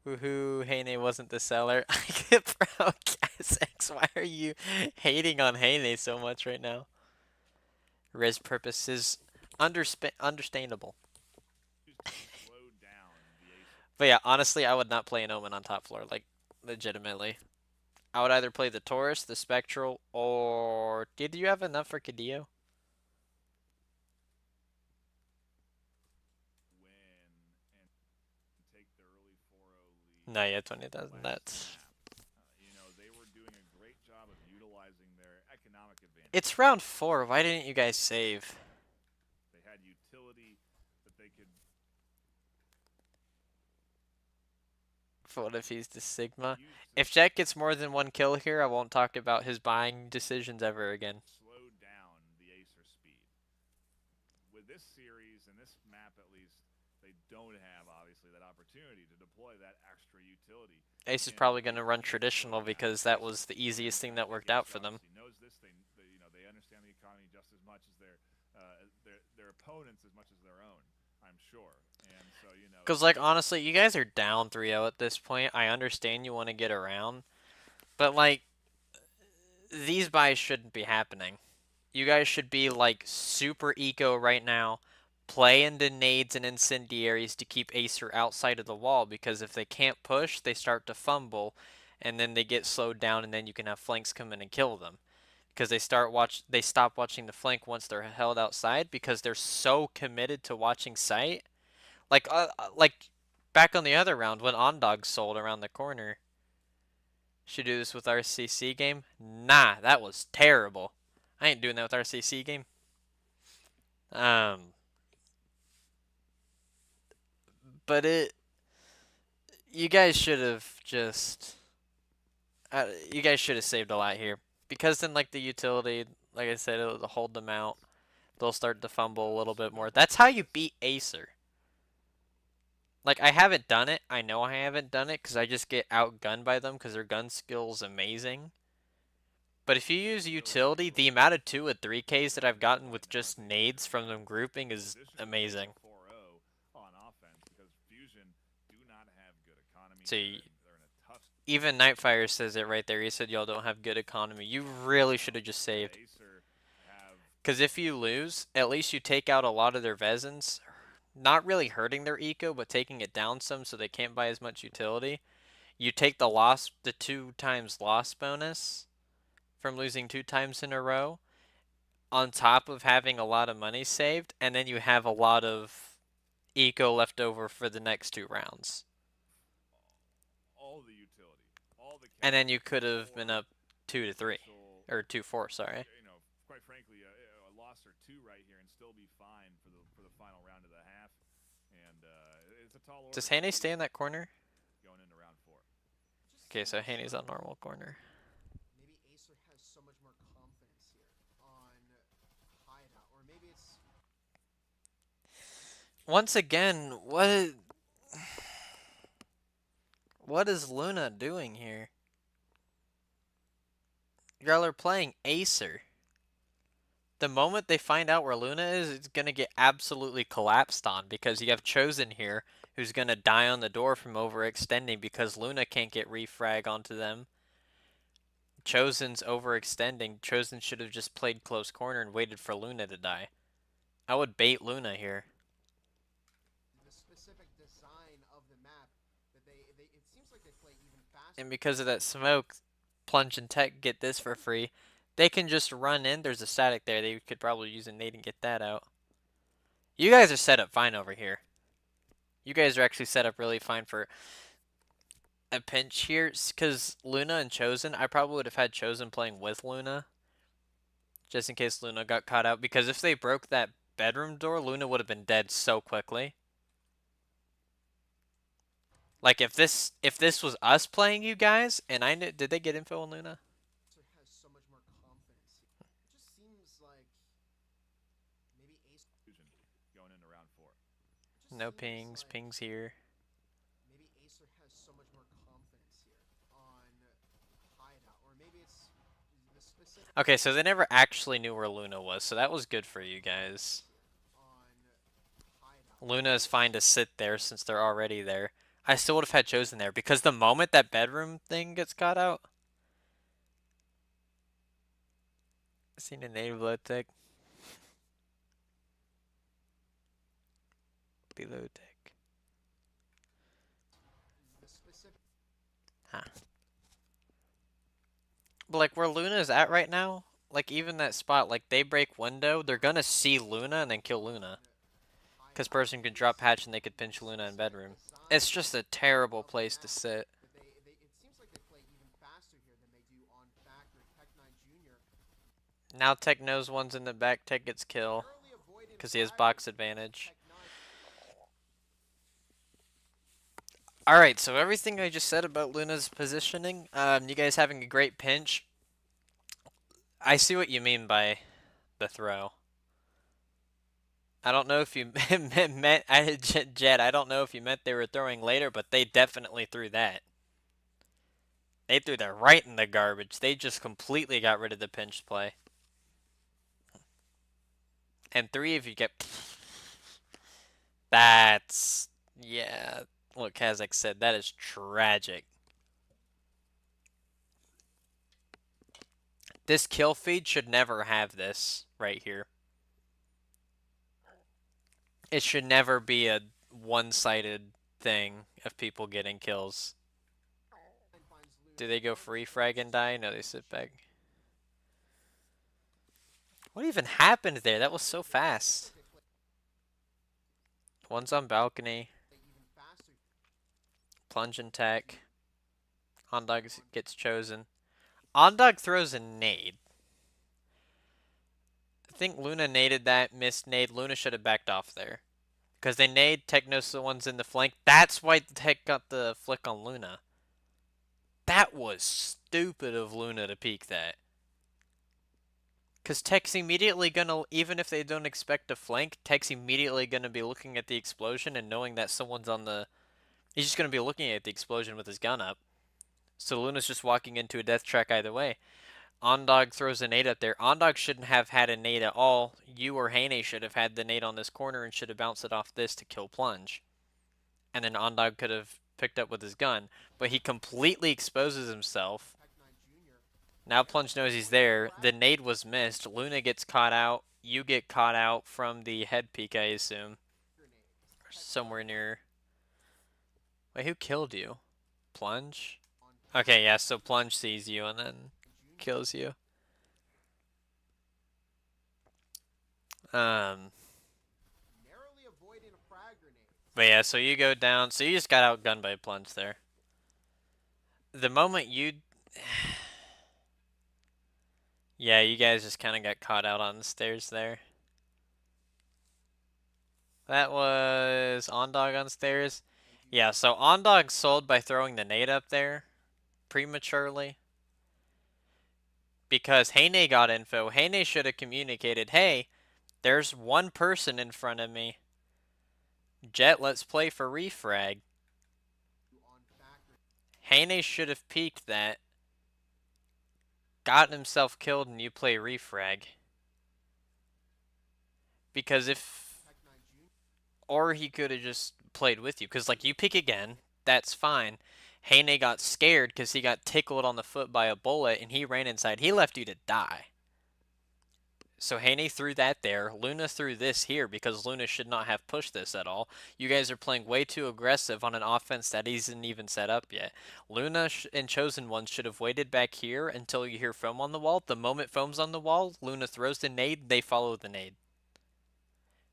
Woohoo, Heine wasn't the seller. Bro, Kazax, why are you hating on Heine so much right now? Res purposes, understandable. But yeah, honestly, I would not play an Omen on top floor, like, legitimately. I would either play the Taurus, the Spectral, or... Did you have enough for Cadillo? No, yeah, 20,000. That's... It's round 4. Why didn't you guys save? What if he's the Sigma? If Jack gets more than 1 kill here, I won't talk about his buying decisions ever again. Slowed down the AESIR speed. With this series and this map, at least, they don't have obviously that opportunity to deploy that extra utility. Ace is probably going to run traditional because that was the easiest thing that worked out for them. Knows this. They understand the economy just as much as their opponents as much as their own. I'm sure. And so, because, like, honestly, you guys are down 3-0 at this point. I understand you want to get around. But, like, these buys shouldn't be happening. You guys should be, like, super eco right now. Play into nades and incendiaries to keep AESIR outside of the wall. Because if they can't push, they start to fumble. And then they get slowed down, and then you can have flanks come in and kill them. Because they stop watching the flank once they're held outside. Because they're so committed to watching sight. Like back on the other round when Ondog sold around the corner. Should do this with RCC game? Nah, that was terrible. I ain't doing that with RCC game. But you guys should have just, you guys should have saved a lot here. Because then, like, the utility, like I said, it'll hold them out. They'll start to fumble a little bit more. That's how you beat AESIR. Like, I haven't done it. I know I haven't done it because I just get outgunned by them because their gun skill's amazing. But if you use utility, the amount of 2 and 3Ks that I've gotten with just nades from them grouping is amazing. So even Nightfire says it right there. He said y'all don't have good economy. You really should have just saved. Because if you lose, at least you take out a lot of their Vezins. Not really hurting their eco, but taking it down some so they can't buy as much utility. You take the 2 times loss bonus from losing 2 times in a row, on top of having a lot of money saved, and then you have a lot of eco left over for the next 2 rounds. And then you could have been up 2-3, or 2-4, sorry. Quite frankly, a loss or 2 right here and still be fine for the final round of the half. And it's a tall order. Does Hane stay in that corner? Going into round 4. Okay, so seems Haney's on like normal corner. maybe Acer has so much more confidence here on hideout, or maybe it's Once again, what is Luna doing here? Y'all are playing Acer. The moment they find out where Luna is, it's gonna get absolutely collapsed on because you have Chosen here who's gonna die on the door from overextending because Luna can't get refrag onto them. Chosen's overextending. Chosen should have just played close corner and waited for Luna to die. I would bait Luna here. the specific design of the map that they it seems like they play even faster. And because of that smoke, Plunge and Tech get this for free. They can just run in. There's a static there. They could probably use a nade and get that out. You guys are set up fine over here. You guys are actually set up really fine for a pinch here. Because Luna and Chosen, I probably would have had Chosen playing with Luna. Just in case Luna got caught out. Because if they broke that bedroom door, Luna would have been dead so quickly. Like if this was us playing you guys, and I knew, did they get info on Luna? Acer has so much more confidence here. It just seems like maybe Acer. Fusion going into round 4. It just No seems pings. like Pings here. maybe Acer has so much more confidence here on hideout, or maybe it's the specific Okay, so they never actually knew where Luna was, so that was good for you guys. on hideout. Luna is fine to sit there since they're already there. I still would have had Chosen there because the moment that bedroom thing gets caught out. Seen a native low tech. Below tech. The specific Huh. But like where Luna is at right now, like even that spot, like they break window, they're gonna see Luna and then kill Luna. Because person could drop hatch and they could pinch Luna in bedroom. It's just a terrible place to sit. that it seems like they play even faster here than they do on factory. Tech 9 Junior Now Tech knows one's in the back. Tech gets kill narrowly avoided because he has frag box rates. advantage. Tech 9 Alright, so everything I just said about Luna's positioning, you guys having a great pinch. I see what you mean by the throw. I don't know if you meant, Jet, I don't know if you meant they were throwing later, but they definitely threw that. They threw that right in the garbage. They just completely got rid of the pinch play. And 3, if you get... That's... Yeah, what Kazakh said, that is tragic. This kill feed should never have this right here. It should never be a one-sided thing of people getting kills. finds Luna Do they go free frag and die? No, they sit back. What even happened there? That was so fast. They play One's on balcony. even faster. Plunge and tech. Ondog gets chosen. Ondog throws a nade. I think Luna naded that, missed nade. Luna should have backed off there. Because they nade, Tech knows the one's in the flank. That's why Tech got the flick on Luna. That was stupid of Luna to peek that. Because Tech's immediately gonna, even if they don't expect a flank, Tech's immediately gonna be looking at the explosion and knowing that someone's on the... He's just gonna be looking at the explosion with his gun up. So Luna's just walking into a death track either way. Ondog throws a nade up there. Ondog shouldn't have had a nade at all. You or Hane should have had the nade on this corner and should have bounced it off this to kill Plunge. And then Ondog could have picked up with his gun. But he completely exposes himself. Tech 9 Junior Now Plunge knows he's there. The nade was missed. Luna gets caught out. You get caught out from the head peek, I assume. grenades. Or somewhere near... Wait, who killed you? Plunge? On Okay, yeah, so Plunge sees you and then Junior. kills you. Narrowly avoiding a frag grenade. But yeah, so you go down. So you just got outgunned by a Plunge there. The moment you... Yeah, you guys just kind of got caught out on the stairs there. That was Ondog on stairs. Yeah, so Ondog sold by throwing the nade up there. prematurely. Because Heine got info. Heine should have communicated, hey, there's one person in front of me. Jet, let's play for refrag. Heine should have peeked that, gotten himself killed, and you play refrag. Because if... Or he could have just played with you. Because, like, you pick again, that's fine. Heine got scared because he got tickled on the foot by a bullet, and he ran inside. He left you to die. So Heine threw that there. Luna threw this here because Luna should not have pushed this at all. You guys are playing way too aggressive on an offense that isn't even set up yet. Luna and Chosen One should have waited back here until you hear foam on the wall. The moment foam's on the wall, Luna throws the nade, they follow the nade.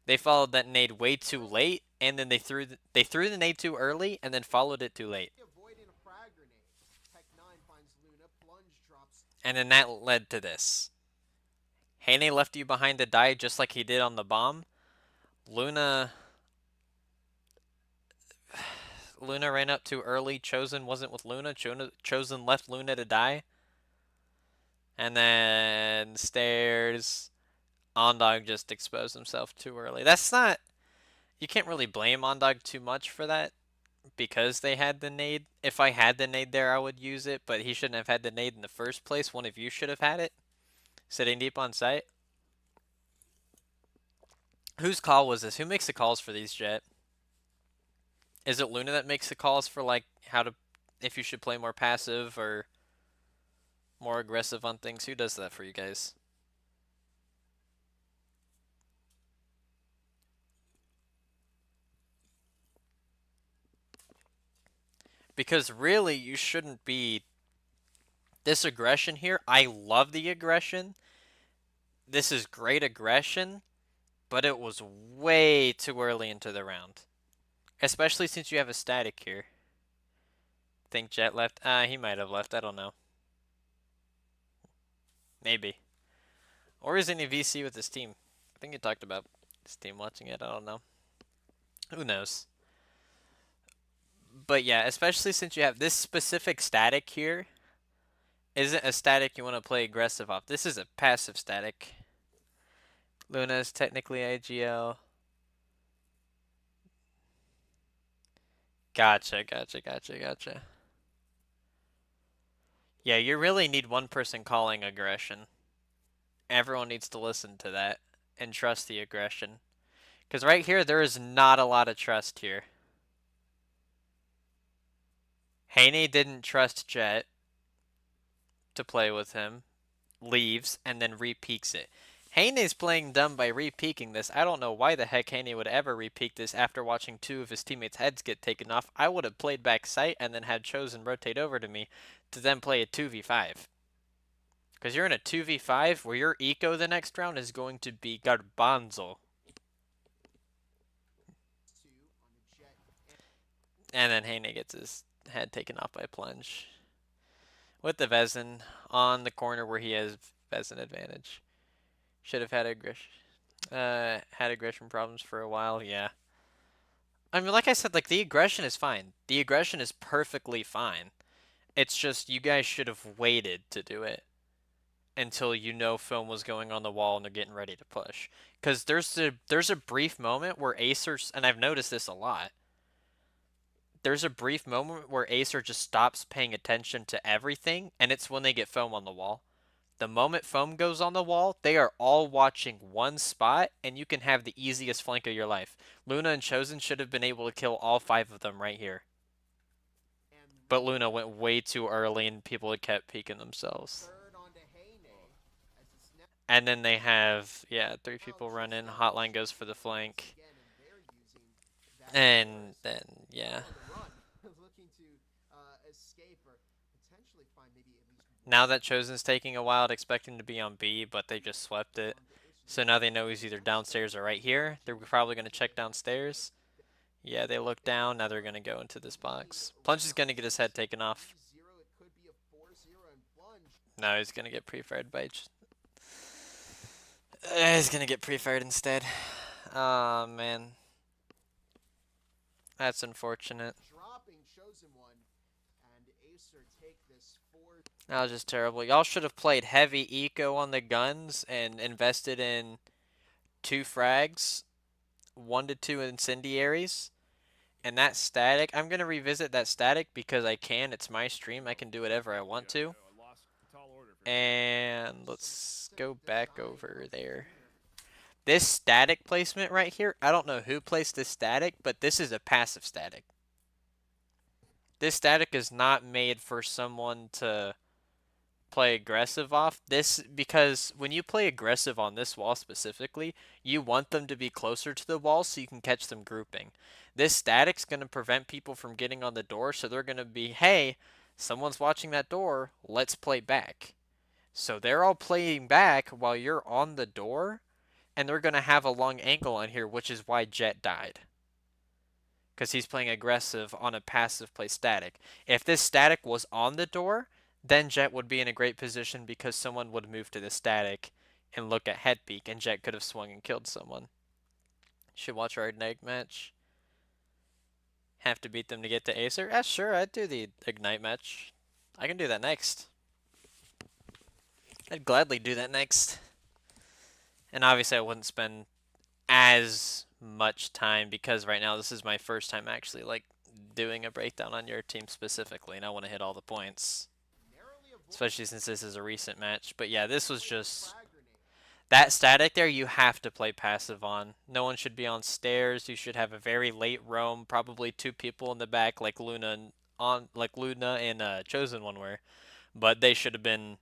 They followed that nade way too late, and then they threw the nade too early, and then followed it too late. And then that led to this. Heine left you behind to die just like he did on the bomb. Luna ran up too early. Chosen wasn't with Luna. Chosen left Luna to die. And then stairs. Ondog just exposed himself too early. That's not... You can't really blame Ondog too much for that because they had the nade. If I had the nade there, I would use it, but he shouldn't have had the nade in the first place. One of you should have had it. Sitting deep on site. Whose call was this? Who makes the calls for these, Jet? Is it Luna that makes the calls for, like, if you should play more passive or more aggressive on things? Who does that for you guys? Because really, you shouldn't be... This aggression here, I love the aggression. This is great aggression, but it was way too early into the round. Especially since you have a static here. Think Jet left? He might have left, I don't know. Maybe. Or is any VC with his team? I think he talked about his team watching it, I don't know. Who knows? But yeah, especially since you have this specific static here, isn't a static you want to play aggressive off. This is a passive static. Luna is technically IGL. Gotcha. Yeah, you really need one person calling aggression. Everyone needs to listen to that and trust the aggression. Because right here, there is not a lot of trust here. Heine didn't trust Jet to play with him, leaves, and then re-peeks it. Heine's playing dumb by re-peeking this. I don't know why the heck Heine would ever re-peek this after watching two of his teammates' heads get taken off. I would have played back sight and then had Chosen rotate over to me to then play a 2v5. Because you're in a 2v5 where your eco the next round is going to be garbanzo. And then Heine gets his head taken off by Plunge. With the Vezin on the corner where he has Vezin advantage. Should have had aggression problems for a while, yeah. I mean, like I said, like, the aggression is fine. The aggression is perfectly fine. It's just you guys should have waited to do it until you know film was going on the wall and they're getting ready to push. Because there's a brief moment where AESIR, and I've noticed this a lot, there's a brief moment where AESIR just stops paying attention to everything, and it's when they get foam on the wall. The moment foam goes on the wall, they are all watching one spot, and you can have the easiest flank of your life. Luna and Chosen should have been able to kill all 5 of them right here. But Luna went way too early, and people had kept peeking themselves. And then they have, yeah, 3 people run in. Hotline goes for the flank. And then, yeah. Now that Chosen's taking a while, I'd expect him to be on B, but they just swept it. So now they know he's either downstairs or right here. They're probably going to check downstairs. Yeah, they look down. Now they're going to go into this box. Plunge is going to get his head taken off. No, he's going to get pre-fired by... He's going to get pre-fired instead. Oh, man. That's unfortunate. AESIR take this 4? That was just terrible. Y'all should have played heavy eco on the guns and invested in 2 frags, 1 to 2 incendiaries, and that static. I'm gonna revisit that static because I can. It's my stream. I can do whatever I want to. A lost tall order for And Some let's go specific back design over of the there. tuner. This static placement right here, I don't know who placed this static, but this is a passive static. This static is not made for someone to play aggressive off. This, because when you play aggressive on this wall specifically, you want them to be closer to the wall so you can catch them grouping. This static's going to prevent people from getting on the door, so they're going to be, hey, someone's watching that door, let's play back. So they're all playing back while you're on the door, and they're going to have a long angle on here, which is why Jet died. Because he's playing aggressive on a passive play static. If this static was on the door, then Jet would be in a great position because someone would move to the static and look at head peek, and Jet could have swung and killed someone. Should watch our Ignite match. Have to beat them to get to AESIR? Yeah, sure, I'd do the Ignite match. I can do that next. I'd gladly do that next. And obviously I wouldn't spend as much time because right now this is my first time actually like doing a breakdown on your team specifically, and I want to hit all the points, especially since this is a recent match. But yeah, this was just that static there. You have to play passive on. No one should be on stairs. You should have a very late roam, probably 2 people in the back like Luna and Chosen one were, but they should have been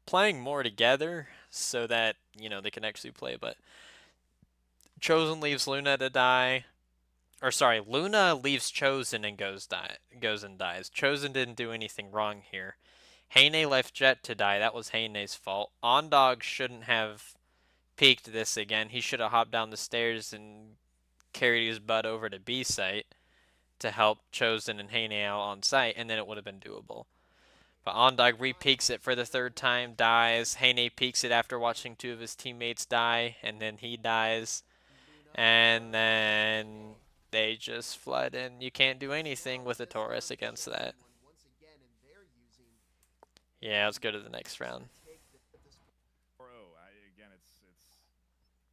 playing more together so that they can actually play. But Chosen leaves Luna to die. Or sorry, Luna leaves Chosen and goes and dies. Chosen didn't do anything wrong here. Heine left Jet to die. That was Heine's fault. Ondog shouldn't have peeked this again. He should have hopped down the stairs and carried his butt over to B site to help Chosen and Heine out on site, and then it would have been doable. But Ondog re-peeks it for the 3rd time, dies. Heine peeks it after watching 2 of his teammates die, and then he dies. And then they just flood, and you can't do anything with a Taurus against that. Yeah, let's go to the next round. Again, it's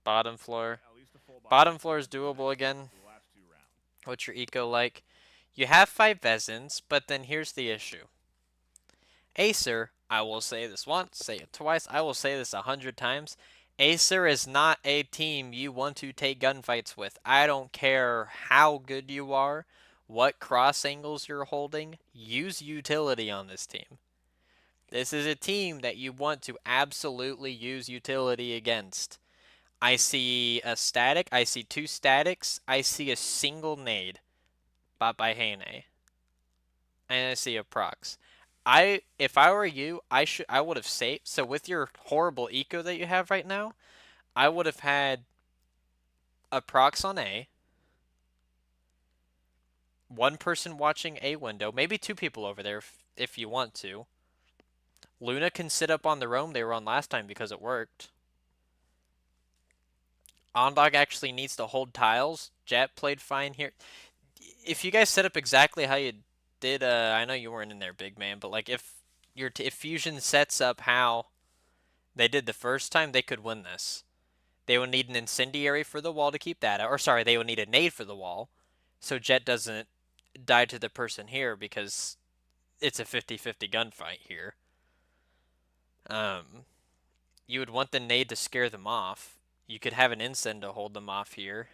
Bottom floor. at least a full Bottom floor is doable again. the last 2 rounds. What's your eco like? You have 5 Vezins, but then here's the issue. AESIR, I will say this once, say it twice, I will say this 100 times. AESIR is not a team you want to take gunfights with. I don't care how good you are, what cross angles you're holding, use utility on this team. This is a team that you want to absolutely use utility against. I see a static, I see 2 statics, I see a single nade bought by Heine, and I see a prox. If I were you, I would have saved. So with your horrible eco that you have right now, I would have had a prox on A, 1 person watching A window, maybe 2 people over there if you want to. Luna can sit up on the roam they were on last time because it worked. Ondog actually needs to hold tiles. Jet played fine here. If you guys set up exactly how you did, I know you weren't in there, big man, but like if Fusion sets up how they did the first time, they could win this. They would need an incendiary for the wall to keep that out. Or sorry, they would need a nade for the wall, so Jet doesn't die to the person here because it's a 50-50 gunfight here. You would want the nade to scare them off. You could have an incend to hold them off here.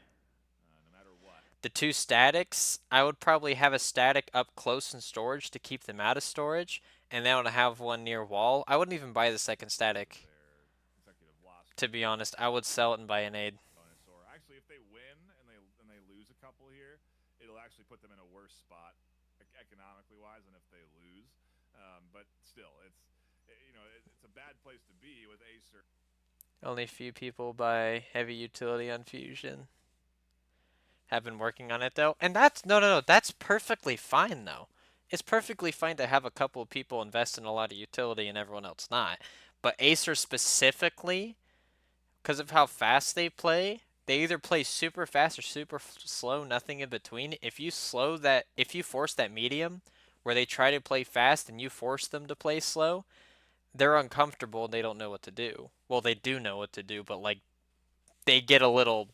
No matter what. The 2 statics, I would probably have a static up close in storage to keep them out of storage, and then I would have one near wall. I wouldn't even buy the 2nd static. To be honest, I would sell it and buy an aid. Or actually, if they win and they lose a couple here, it'll actually put them in a worse spot economically wise than if they lose. But still, it's a bad place to be with AESIR. Only few people buy heavy utility on Fusion. Have been working on it though, and that's no, that's perfectly fine though. It's perfectly fine to have a couple of people invest in a lot of utility and everyone else not. But AESIR specifically, because of how fast they either play super fast or super slow, nothing in between. If you force that medium, where they try to play fast and you force them to play slow, they're uncomfortable and they don't know what to do. Well, they do know what to do, but like they get a little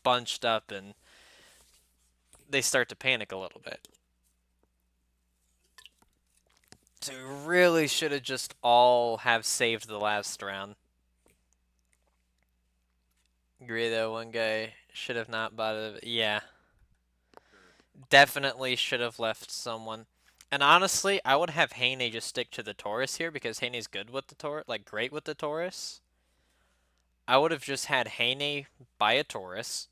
bunched up and they start to panic a little bit. So really should have just all have saved the last round. Agree though, one guy should have not bought it. Yeah. Definitely should have left someone. And honestly, I would have Haney just stick to the Taurus here because Haney's good with the Taurus, like great with the Taurus. I would have just had Haney buy a Taurus,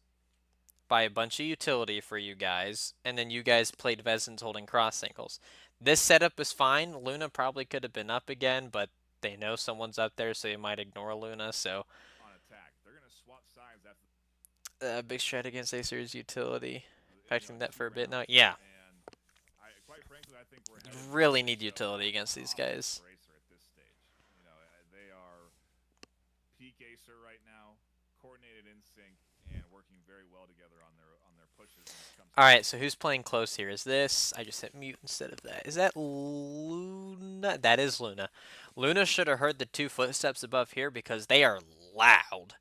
buy a bunch of utility for you guys, and then you guys played Vezins holding cross singles. This setup is fine. Luna probably could have been up again, but they know someone's up there, so they might ignore Luna. So, On attack, they're gonna swap sides after big strat against AESIR's utility. Practicing that for a bit now. rounds. Yeah, And quite frankly, I think we're headed really towards, need utility against these guys. for AESIR at this stage. They are peak AESIR right now, coordinated in sync, and working very well together on their pushes. When it comes to All right, so who's playing close here? Is this? I just hit mute instead of that. Is that Luna? That is Luna. Luna should have heard the two footsteps above here because they are loud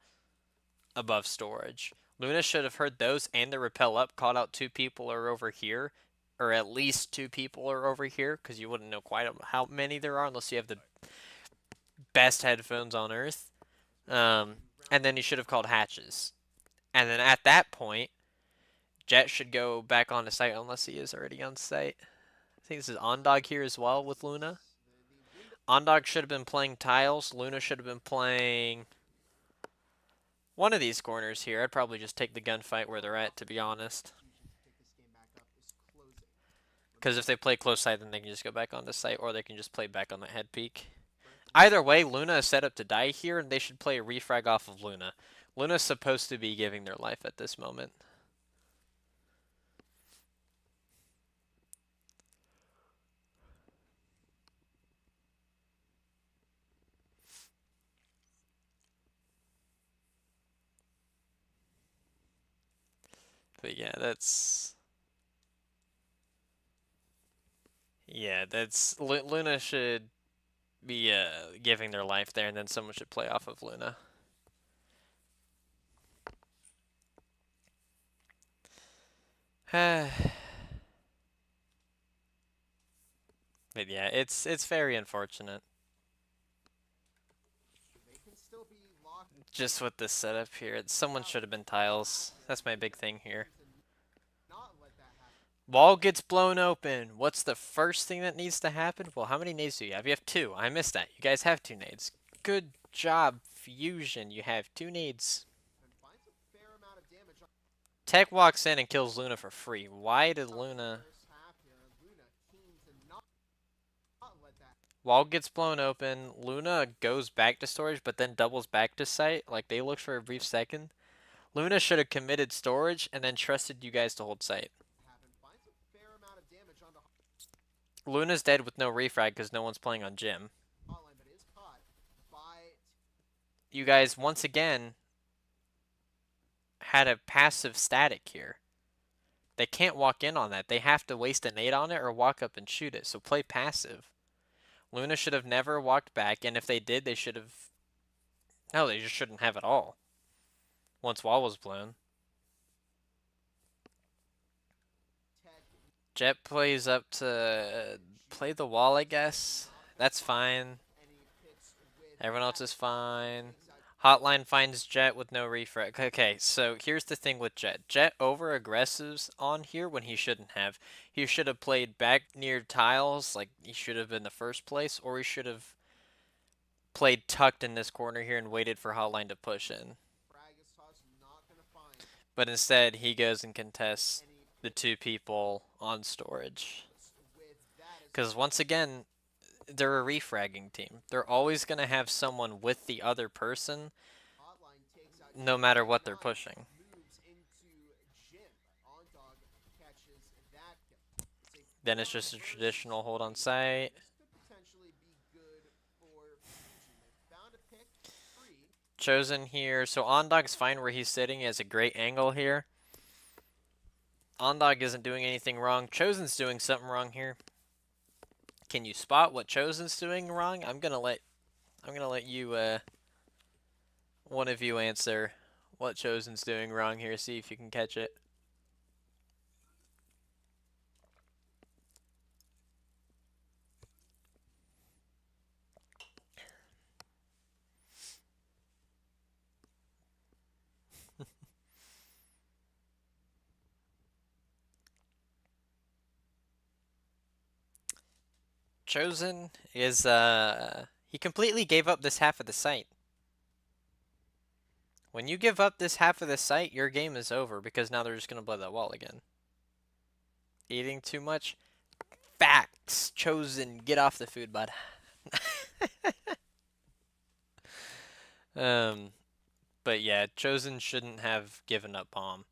above storage. Luna should have heard those and the repel up, called out two people are over here, or at least two people are over here, because you wouldn't know quite how many there are unless you have the best headphones on earth. And then you should have called hatches. And then at that point, Jet should go back onto site unless he is already on site. I think this is Ondog here as well with Luna. Ondog should have been playing tiles. Luna should have been playing one of these corners here. I'd probably just take the gunfight where they're at, to be honest. Because if they play close side, then they can just go back onto site, or they can just play back on that head peak. Either way, Luna is set up to die here, and they should play a refrag off of Luna. Luna's supposed to be giving their life at this moment. But yeah, that's... Yeah, that's... Luna should be giving their life there, and then someone should play off of Luna. But yeah, it's very unfortunate. Just with this setup here, someone should have been tiles. That's my big thing here. Wall gets blown open. What's the first thing that needs to happen? Well, how many nades do you have? You have two. I missed that. You guys have two nades. Good job, Fusion. You have two nades. Tech walks in and kills Luna for free. Why did Luna... Wall gets blown open. Luna goes back to storage, but then doubles back to site. Like, they looked for a brief second. Luna should have committed storage and then trusted you guys to hold site. Luna's dead with no refrag because no one's playing on Jim. You guys, once again, had a passive static here. They can't walk in on that. They have to waste a nade on it or walk up and shoot it. So play passive. Luna should have never walked back, and if they did, they should have... No, they just shouldn't have at all. Once wall was blown. Jet plays up to play the wall, I guess. That's fine. Everyone else is fine. Hotline finds Jet with no refrag. Okay, so here's the thing with Jet. Jet over-aggressives on here when he shouldn't have. He should have played back near tiles, like he should have in the first place, or he should have played tucked in this corner here and waited for Hotline to push in. But instead, he goes and contests the two people on storage. Because once again, they're a refragging team. They're always going to have someone with the other person, no matter what they're pushing. Then it's just a traditional hold on site. Chosen here. So Ondog's fine where he's sitting. He has a great angle here. Ondog isn't doing anything wrong. Chosen's doing something wrong here. can you spot what Chosen's doing wrong? I'm gonna let you one of you answer what Chosen's doing wrong here. See if you can catch it. Chosen is he completely gave up this half of the site. When you give up this half of the site, your game is over because now they're just gonna blow that wall again. Eating too much? Facts. Chosen, get off the food, bud. But yeah, Chosen shouldn't have given up bomb.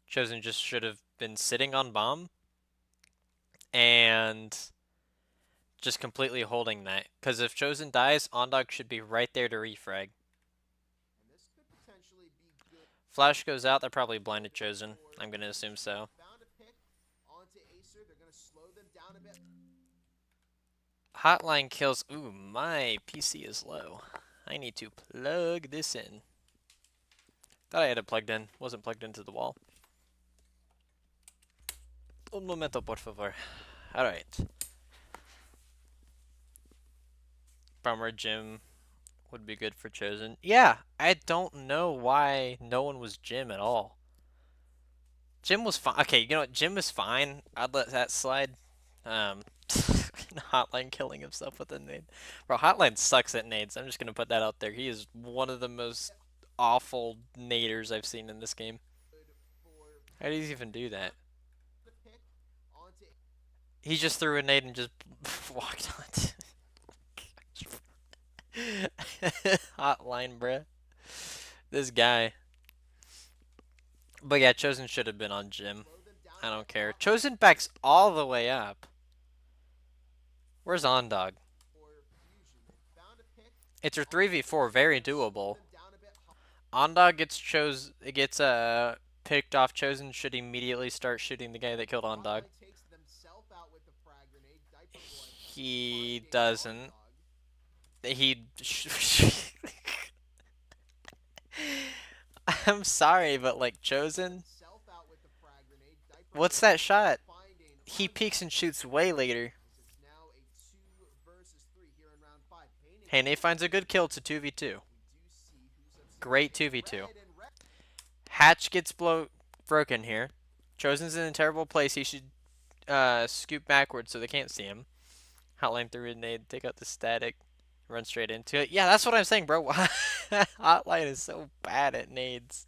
Chosen just should have been sitting on bomb and just completely holding that. Because if Chosen dies, Ondog should be right there to refrag. And this could potentially be good. Flash goes out, that probably blinded Chosen. I'm going to assume so. Found a pick onto AESIR. They're going to slow them down a bit. Hotline kills. Ooh, my PC is low. I need to plug this in. Thought I had it plugged in. Wasn't plugged into the wall. Un momento, por favor. Alright. Bummer Jim would be good for Chosen. Yeah, I don't know why no one was Jim at all. Jim was fine. Okay, you know what? Jim was fine. I'd let that slide. Hotline killing himself with a nade. Bro, Hotline sucks at nades. I'm just going to put that out there. He is one of the most awful naders I've seen in this game. How do you even do that? He just threw a nade and just walked on. Hotline, bruh. This guy. But yeah, Chosen should have been on Jim. I don't care. Chosen backs all the way up. Where's Ondog? It's a 3v4, very doable. Ondog gets picked off. Chosen should immediately start shooting the guy that killed Ondog. He doesn't. He. I'm sorry, but like Chosen. What's that shot? He peeks and shoots way later. Hane finds a good kill. It's a 2v2. Great 2v2. Hatch gets broken here. Chosen's in a terrible place. He should scoop backwards so they can't see him. Hotline threw a nade. Take out the static. Run straight into it. Yeah, that's what I'm saying, bro. Hotline is so bad at nades.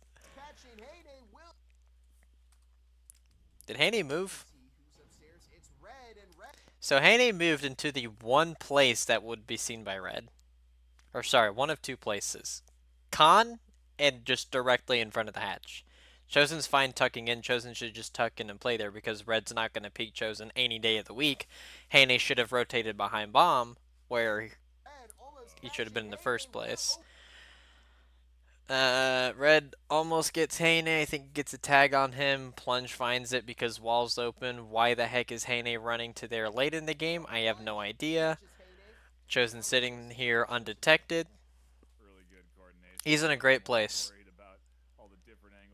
Did Haney move? So Haney moved into the one place that would be seen by red. Or sorry, one of two places. Con and just directly in front of the hatch. Chosen's fine tucking in. Chosen should just tuck in and play there because red's not going to peek Chosen any day of the week. Haney should have rotated behind bomb where he should have been in the first place. Red almost gets Haney. I think gets a tag on him. Plunge finds it because wall's open. Why the heck is Haney running to there late in the game? I have no idea. Chosen sitting here undetected. He's in a great place.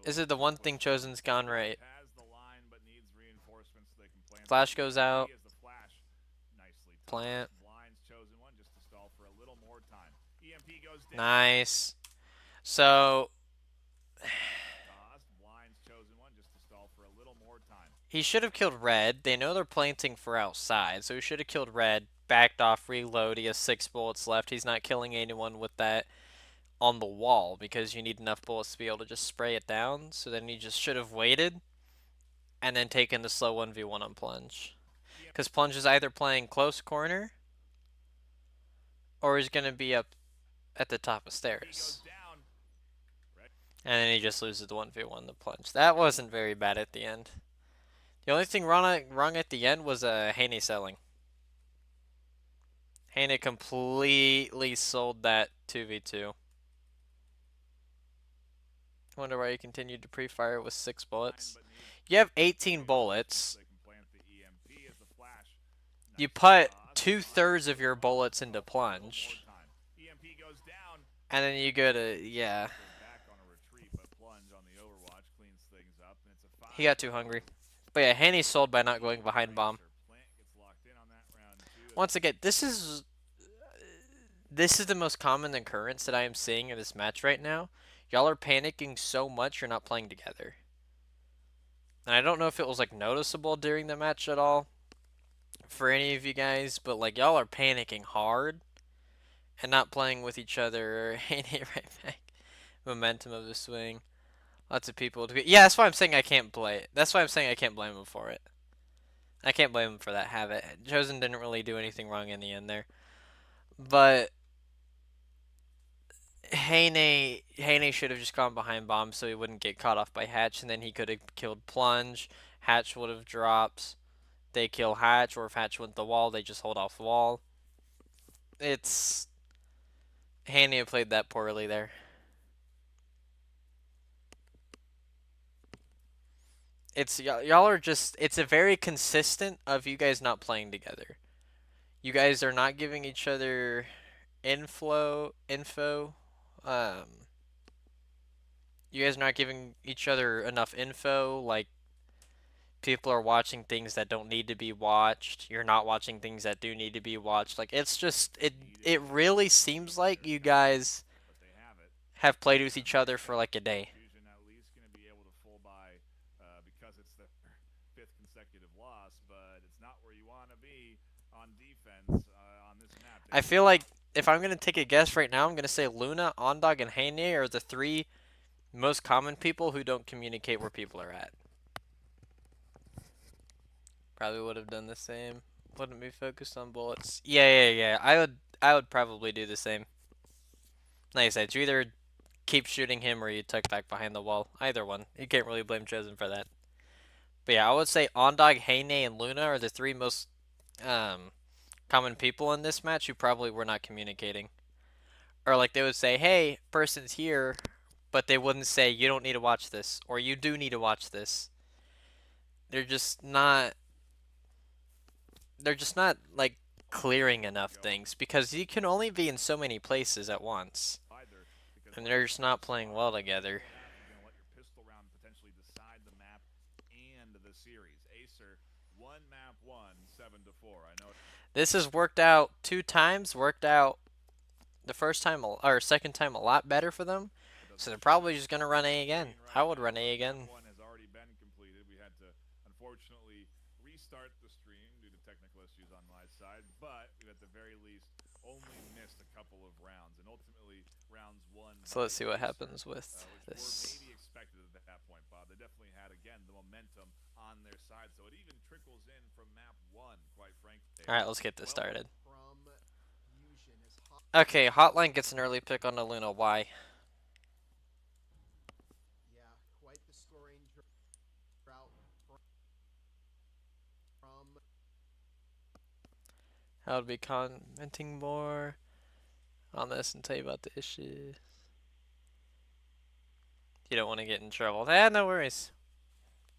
This is the one thing Chosen's gone right. Flash goes out. Plant. Nice. So he should have killed red. They know they're planting for outside, so he should have killed red, backed off, reload. He has 6 bullets left. He's not killing anyone with that on the wall because you need enough bullets to be able to just spray it down. So then he just should have waited and then taken the slow 1v1 on Plunge. Because Plunge is either playing close corner or he's going to be up at the top of stairs. And then he just loses the 1v1 the Plunge. That wasn't very bad at the end. The only thing wrong at the end was Haney selling. Haney completely sold that 2v2. Wonder why he continued to pre-fire with 6 bullets. You have 18 bullets. You put 2/3 of your bullets into plunge. EMP goes down. And then you go to, yeah. Back on a retreat, but plunge on the overwatch cleans things up, and it's a He got too hungry. But yeah, Haney sold by not going behind bomb. Once again, this is the most common occurrence that I am seeing in this match right now. Y'all are panicking so much you're not playing together. And I don't know if it was like noticeable during the match at all for any of you guys, but like y'all are panicking hard and not playing with each other. Haney right back. Momentum of the swing. Lots of people. Yeah, that's why I'm saying I can't play it. That's why I'm saying I can't blame him for it. I can't blame him for that habit. Chosen didn't really do anything wrong in the end there. But Haney should have just gone behind bomb so he wouldn't get caught off by Hatch, and then he could have killed Plunge. Hatch would have dropped. They kill Hatch, or if Hatch went the wall, they just hold off wall. It's Haney played that poorly there. It's y'all are just. It's a very consistent of you guys not playing together. You guys are not giving each other info. You guys are not giving each other enough info. Like people are watching things that don't need to be watched. You're not watching things that do need to be watched. Like it's just it really seems like you guys have played with each other for like a day. Because it's their fifth consecutive loss, but it's not where you want to be on defense on this map. I feel like if I'm gonna take a guess right now, I'm gonna say Luna, Ondog, and Haney are the three most common people who don't communicate where people are at. Probably would have done the same. Wouldn't be focused on bullets. Yeah. I would probably do the same. Like I said, you either keep shooting him or you tuck back behind the wall. Either one. You can't really blame Chosen for that. But yeah, I would say Ondog, Haney, and Luna are the three most common people in this match who probably were not communicating. Or like they would say, hey, person's here, but they wouldn't say, you don't need to watch this, or you do need to watch this. They're just not like clearing enough things because you can only be in so many places at once. And they're just not playing well together. You're going to let your pistol round potentially decide the map and the series. AESIR won map 1, 7-4. I know this has worked out 2 times. Worked out the first time or second time a lot better for them. So they're probably just gonna run A again. I would run A again. One has already been completed. We had to unfortunately restart the stream due to technical issues on my side, but we at the very least only missed a couple of rounds, and ultimately rounds won. So let's see what happens with this. Maybe expected at that point, Bob. They definitely had again the momentum on their side, so it even trickles in from map 1, quite frankly. All right, let's get this started. Okay, Hotline gets an early pick on the Luna. Why? Yeah, quite the scoring drought from. I would be commenting more on this and tell you about the issues. You don't want to get in trouble. No worries.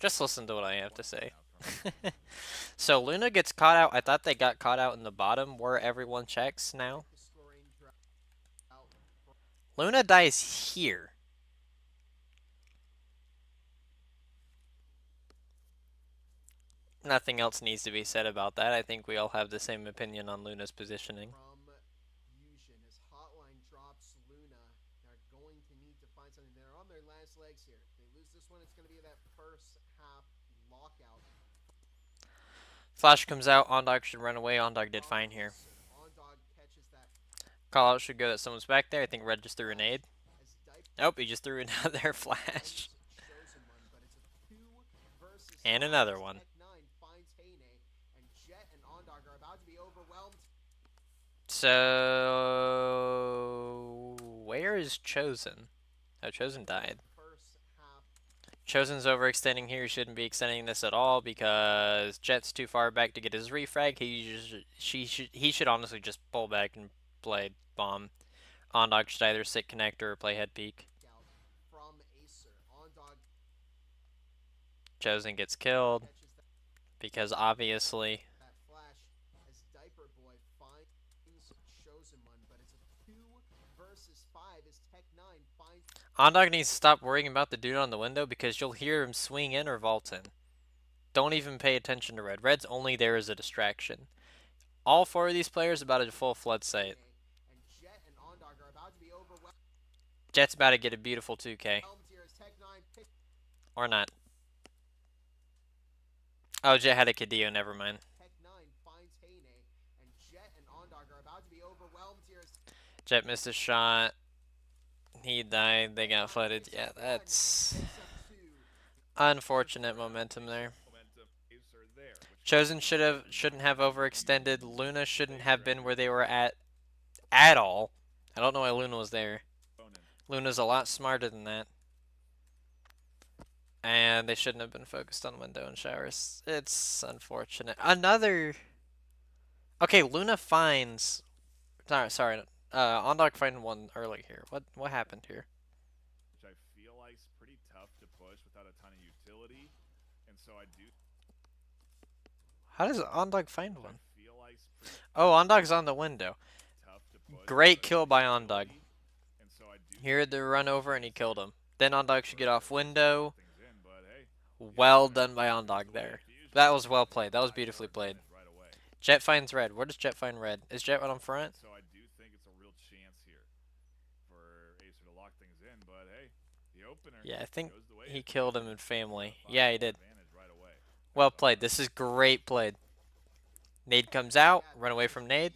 Just listen to what I have to say. So Luna gets caught out. I thought they got caught out in the bottom where everyone checks now. Luna dies here. Nothing else needs to be said about that. I think we all have the same opinion on Luna's positioning. As Hotline drops Luna, they're going to need to find something. They're on their last legs here. If they lose this one, it's going to be that first half lockout. Flash comes out. Ondog should run away. Ondog did fine here. Call out should go that someone's back there. I think Red just threw a nade. Nope, he just threw another flash. And another one. So, where is Chosen? Oh, Chosen died. Chosen's overextending here. He shouldn't be extending this at all because Jet's too far back to get his refrag. He should honestly just pull back and play bomb. Ondog should either sit connector or play head peek. Chosen gets killed because obviously Ondog needs to stop worrying about the dude on the window because you'll hear him swing in or vault in. Don't even pay attention to Red. Red's only there as a distraction. All four of these players about a full flood site. And Jet and Ondog are about to be overwhelmed Jet's about to get a beautiful 2K. here as Tech9 picks Or not. Oh, Jet had a Cadillo, never mind. Tech9 finds Heyne, and Jet and Ondog are about to be overwhelmed here as Jet missed a shot. He died. They got flooded. Yeah, that's picks up two. unfortunate momentum there. Momentum AESIR there, which Chosen shouldn't have overextended. Luna shouldn't have been where they were at all. I don't know why Luna was there. opponent. Luna's a lot smarter than that. And they shouldn't have been focused on window and showers. It's unfortunate. Another. Okay, Luna finds. Sorry. Ondok find one early here. What happened here? Which I feel like is pretty tough to push without a ton of utility, and so I do. How does Ondok find one? I feel like it's pretty Oh, Ondog's on the window. tough to push. Great without a kill ton by of Ondog. utility, and so I do He heard the run over and he killed him. Then Ondog should get off window. things in, but hey, Well done by Ondog there. That was well played. That was beautifully played. right away. Jet finds red. Where does Jet find red? Is Jet right on front? So I do think it's a real chance here for AESIR to lock things in, but hey, the opener. Yeah, I think goes the way he it killed did. him in family. Five Yeah, he ball did. advantage right away. Well played. This is great played. Nade comes out. Run away from Nade.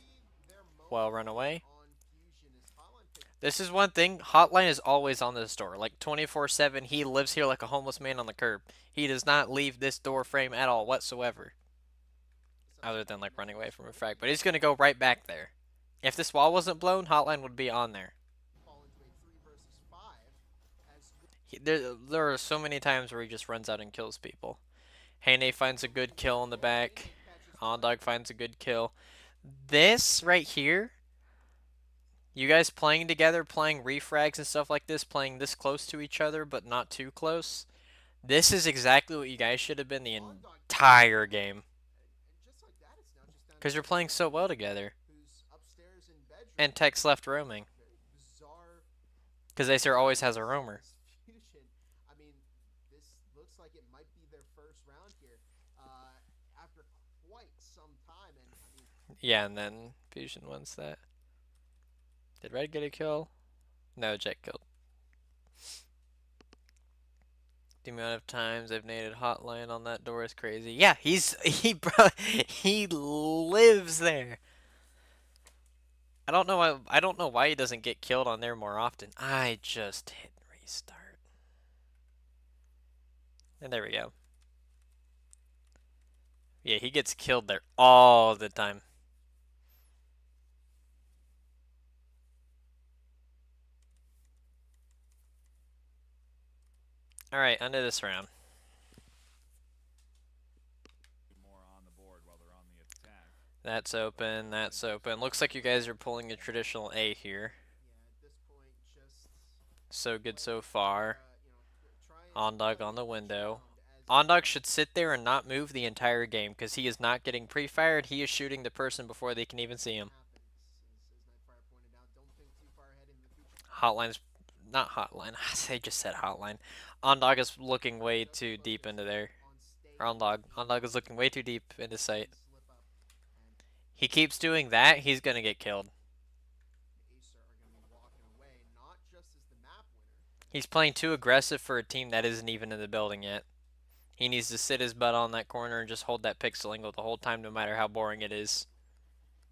Well, run away. This is one thing. Hotline is always on this door. Like 24/7. He lives here like a homeless man on the curb. He does not leave this door frame at all whatsoever. Other than like running away from a frag. But he's going to go right back there. If this wall wasn't blown, Hotline would be on there. There are so many times where he just runs out and kills people. Heyne finds a good kill in the back. Ondog finds a good kill. This right here, you guys playing together, playing refrags and stuff like this, playing this close to each other but not too close. This is exactly what you guys should have been the entire game. Because you're playing so well together. And Tech's left roaming. Because AESIR always has a roamer. I mean, this looks like it might be their first round here after quite some time. And I mean, Yeah, and then Fusion wins that. Did Red get a kill? No, Jet killed. The amount of times I've naded Hotline on that door is crazy. Yeah, he lives there. I don't know why he doesn't get killed on there more often. I just hit restart. And there we go. Yeah, he gets killed there all the time. Alright, onto this round. More on the board while they're on the attack. That's open, that's open. Looks like you guys are pulling a traditional A here. yeah, at this point, just So good so far. try and Ondog on the window. round as Ondog should sit there and not move the entire game because he is not getting pre-fired. He is shooting the person before they can even see him. happens, as Nightfire pointed out. Don't think too far ahead in the future. Hotline's not hotline. I just said hotline. Ondog is looking way too deep into there. On stage, Or Ondog is looking way too deep into sight. slip up, and He keeps doing that, he's gonna get killed. AESIR are going to be walking away, not just as the map winner. He's playing too aggressive for a team that isn't even in the building yet. He needs to sit his butt on that corner and just hold that pixel angle the whole time, no matter how boring it is.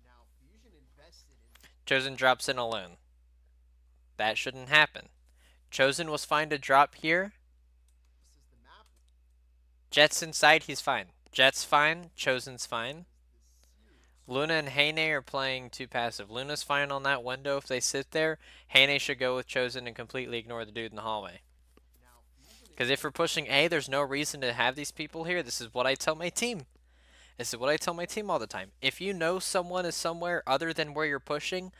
Now, Fusion invested in Chosen drops in alone. That shouldn't happen. Chosen was fine to drop here. this is the map Jet's inside, he's fine. Jet's fine, Chosen's fine. this series. Luna and Heyne are playing too passive. Luna's fine on that window if they sit there. Heyne should go with Chosen and completely ignore the dude in the hallway. Now, Fusion Because if we're pushing A, there's no reason to have these people here. This is what I tell my team. This is what I tell my team all the time. If you know someone is somewhere other than where you're pushing,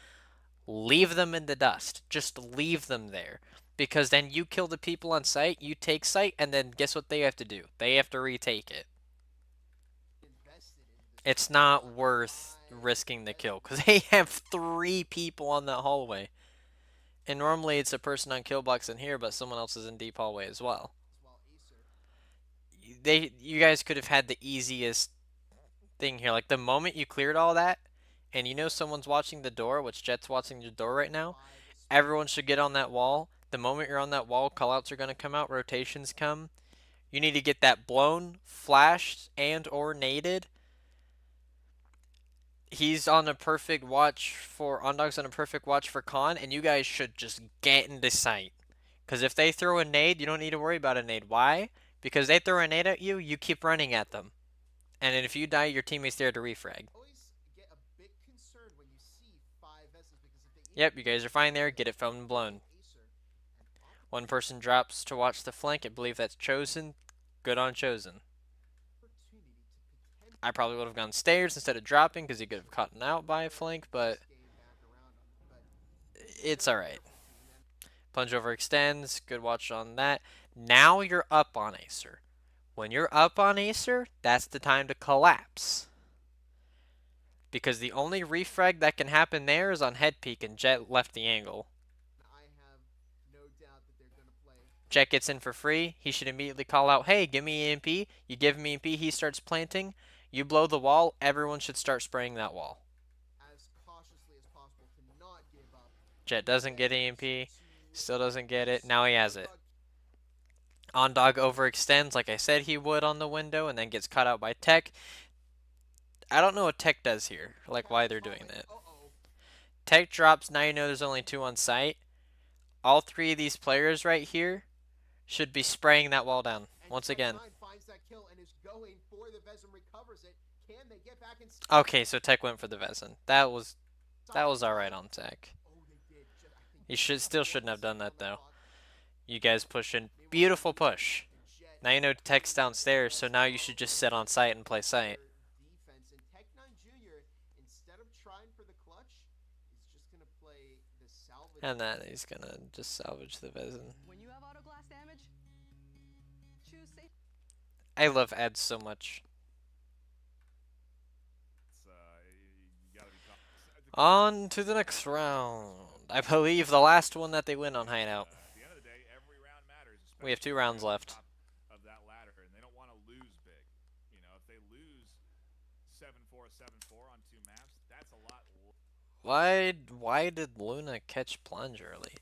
leave them in the dust. Just leave them there. Because then you kill the people on site, you take site, and then guess what they have to do? They have to retake it. invested in this It's not worth risking the kill. Because they have 3 people on that hallway. And normally it's a person on kill box in here, but someone else is in deep hallway as well. as well. Acer. You guys could have had the easiest thing here. Like the moment you cleared all that, and you know someone's watching the door, which Jet's watching the door right now, Five everyone split. should get on that wall. The moment you're on that wall, callouts are going to come out, rotations come. You need to get that blown, flashed, and or naded. He's on a perfect watch for Ondog's on a perfect watch for Khan, and you guys should just get into sight. Because if they throw a nade, you don't need to worry about a nade. Why? Because they throw a nade at you, you keep running at them. And then if you die, your teammate's there to refrag. Always get a bit concerned when you see five S's because if they Yep, you guys are fine there. Get it foamed and blown. Acer and One person drops to watch the flank. I believe that's Chosen. Good on Chosen. opportunity to potentially I probably would have gone stairs instead of dropping because he could have caught out by a flank, but this game back around on them. But it's very alright. careful team and Plunge overextends. Good watch on that. Now you're up on Acer. When you're up on Acer, that's the time to collapse. Because the only refrag that can happen there is on head peek, and Jet left the angle. I have no doubt that they're going to play Jet gets in for free. He should immediately call out, hey, give me EMP. You give him EMP, he starts planting. You blow the wall, everyone should start spraying that wall. as cautiously as possible to not give up. Jet doesn't get EMP. Still doesn't get it. Now he has it. Underdog Ondog overextends like I said he would on the window and then gets cut out by Tech. I don't know what Tech does here, like why they're doing that. Uh-oh. Tech drops, now you know there's only two on site. All three of these players right here should be spraying that wall down And once again. Tech9 finds that kill and is going for the Vezem, recovers it. Can they get back inside? Okay, so Tech went for the Vezin. That was alright on Tech. Oh, they did. I think He still shouldn't have done that though. block. You guys pushing. Meanwhile, Beautiful Luna push. and Jet Now you know Tech's downstairs, so now you should just sit on site and play site. defense. And Tech9 Jr., instead of trying for the clutch, is just going to play the salvage. And then he's gonna just salvage the Vezin. When you have auto glass damage, choose safe. I love ads so much. You gotta be On to the next round. I believe the last one that they win on Hideout. At the end of the day, every round matters. We have 2 especially rounds if you're at left. the top of that ladder, and they don't want to lose big. You know, if they lose 7-4, 7-4 on 2 maps, that's a lot. Why did Luna catch plunge early?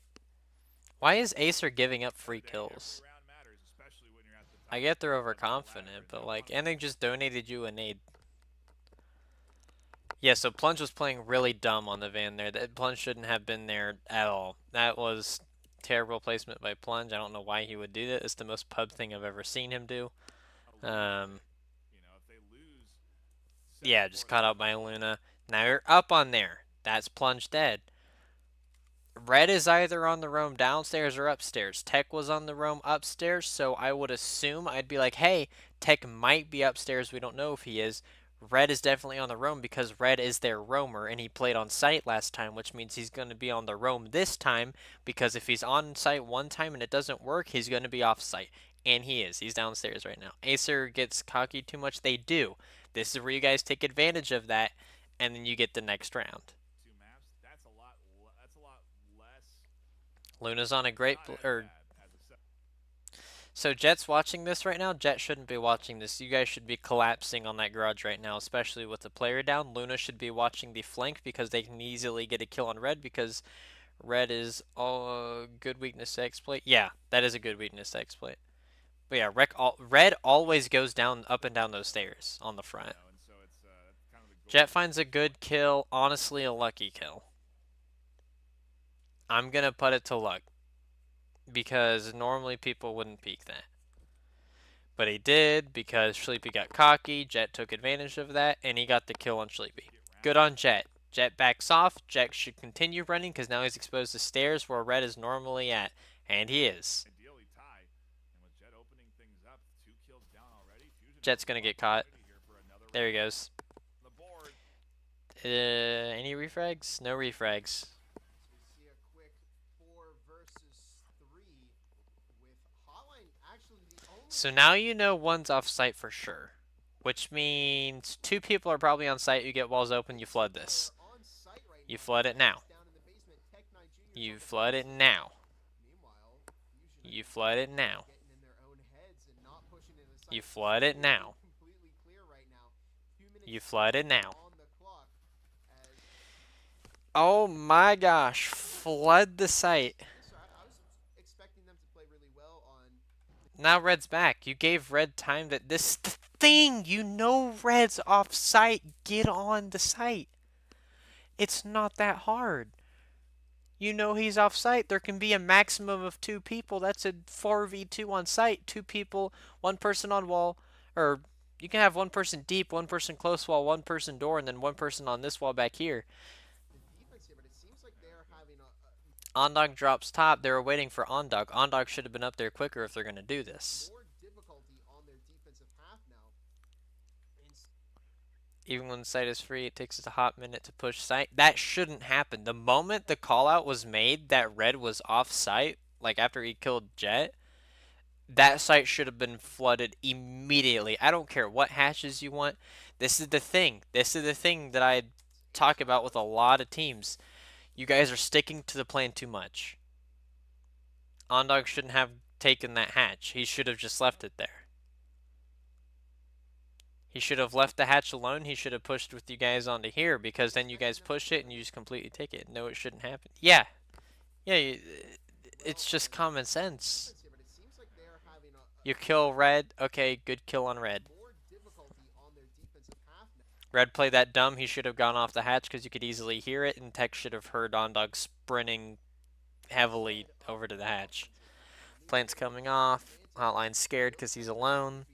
Why is Acer giving up free Every kills? round matters, especially when you're at the top I get they're of the ladder, overconfident, and but they like, don't and they wanna just donated you a nade. Yeah, so Plunge was playing really dumb on the van there. That Plunge shouldn't have been there at all. That was terrible placement by Plunge. I don't know why he would do that. It's the most pub thing I've ever seen him do. lose big. You know, if they lose Yeah, just 7-4, caught out by Luna. Now you're up on there. That's Plunge dead. Red is either on the roam downstairs or upstairs. Tech was on the roam upstairs, so I would assume I'd be like, hey, Tech might be upstairs. We don't know if he is. Red is definitely on the roam because Red is their roamer and he played on site last time, which means he's going to be on the roam this time because if he's on site one time and it doesn't work, he's going to be off site. And he is. He's downstairs right now. Acer gets cocky too much. They do. This is where you guys take advantage of that and then you get the next round. 2 maps, that's a lot. That's a lot less. Luna's on a great Not as or bad as a so Jet's watching this right now. Jet shouldn't be watching this. You guys should be collapsing on that garage right now, especially with the player down. Luna should be watching the flank because they can easily get a kill on Red because Red is a good weakness to exploit. Yeah, that is a good weakness to exploit. But yeah, Red always goes down up and down those stairs on the front. and so it's kind of the goal. Jet finds a good kill, honestly a lucky kill. I'm gonna put it to luck because normally people wouldn't peek that. But he did because Sleepy got cocky. Jet took advantage of that, and he got the kill on Sleepy. Good on Jet. Jet backs off. Jet should continue running because now he's exposed to stairs where Red is normally at. And he is. Ideally tie, and with Jet opening things up, 2 kills down already. Fusion Jet's going to get caught. here for another There he round goes. on the board. Any refrags? No refrags. So we see a quick 4 versus 3 with Hotline actually the only So now you know one's off site for sure. Which means 2 people are probably on site. You get walls open, you flood this. on site right You now. flood it now. Down in the basement, Tech9 Jr. on You the flood it bounce. now. Meanwhile, Fusion, I You think, flood it now. getting in their own heads and not pushing into the You site. flood it Completely, now. completely clear right now. 2 minutes You flood it now. on the clock. As Oh my gosh. Flood the site. AESIR, I was expecting them to play really well on. Now Red's back. You gave Red time that this the thing. You know Red's off site. Get on the site. It's not that hard. You know he's off site. There can be a maximum of 2 people. That's a 4v2 on site. 2 people, 1 person on wall. Or you can have 1 person deep, 1 person close wall, 1 person door, and then 1 person on this wall back here. The defense here, but it seems like they're having a Ondog drops top. They were waiting for Ondog. Ondog should have been up there quicker if they're going to do this. more difficulty on their defensive half now. Even when site is free, it takes us a hot minute to push site. That shouldn't happen. The moment the call out was made that Red was off site, like after he killed Jet, that site should have been flooded immediately. I don't care what hatches you want. This is the thing. This is the thing that I talk about with a lot of teams. You guys are sticking to the plan too much. Ondog shouldn't have taken that hatch. He should have just left it there. He should have left the hatch alone. He should have pushed with you guys onto here because then you guys push it and you just completely take it. No, it shouldn't happen. Yeah. Yeah, it's just common sense. You kill Red. Okay, good kill on Red. Red played that dumb. He should have gone off the hatch because you could easily hear it, and Tech should have heard Ondog sprinting heavily over to the hatch. Plant's coming off. Hotline's scared because he's alone.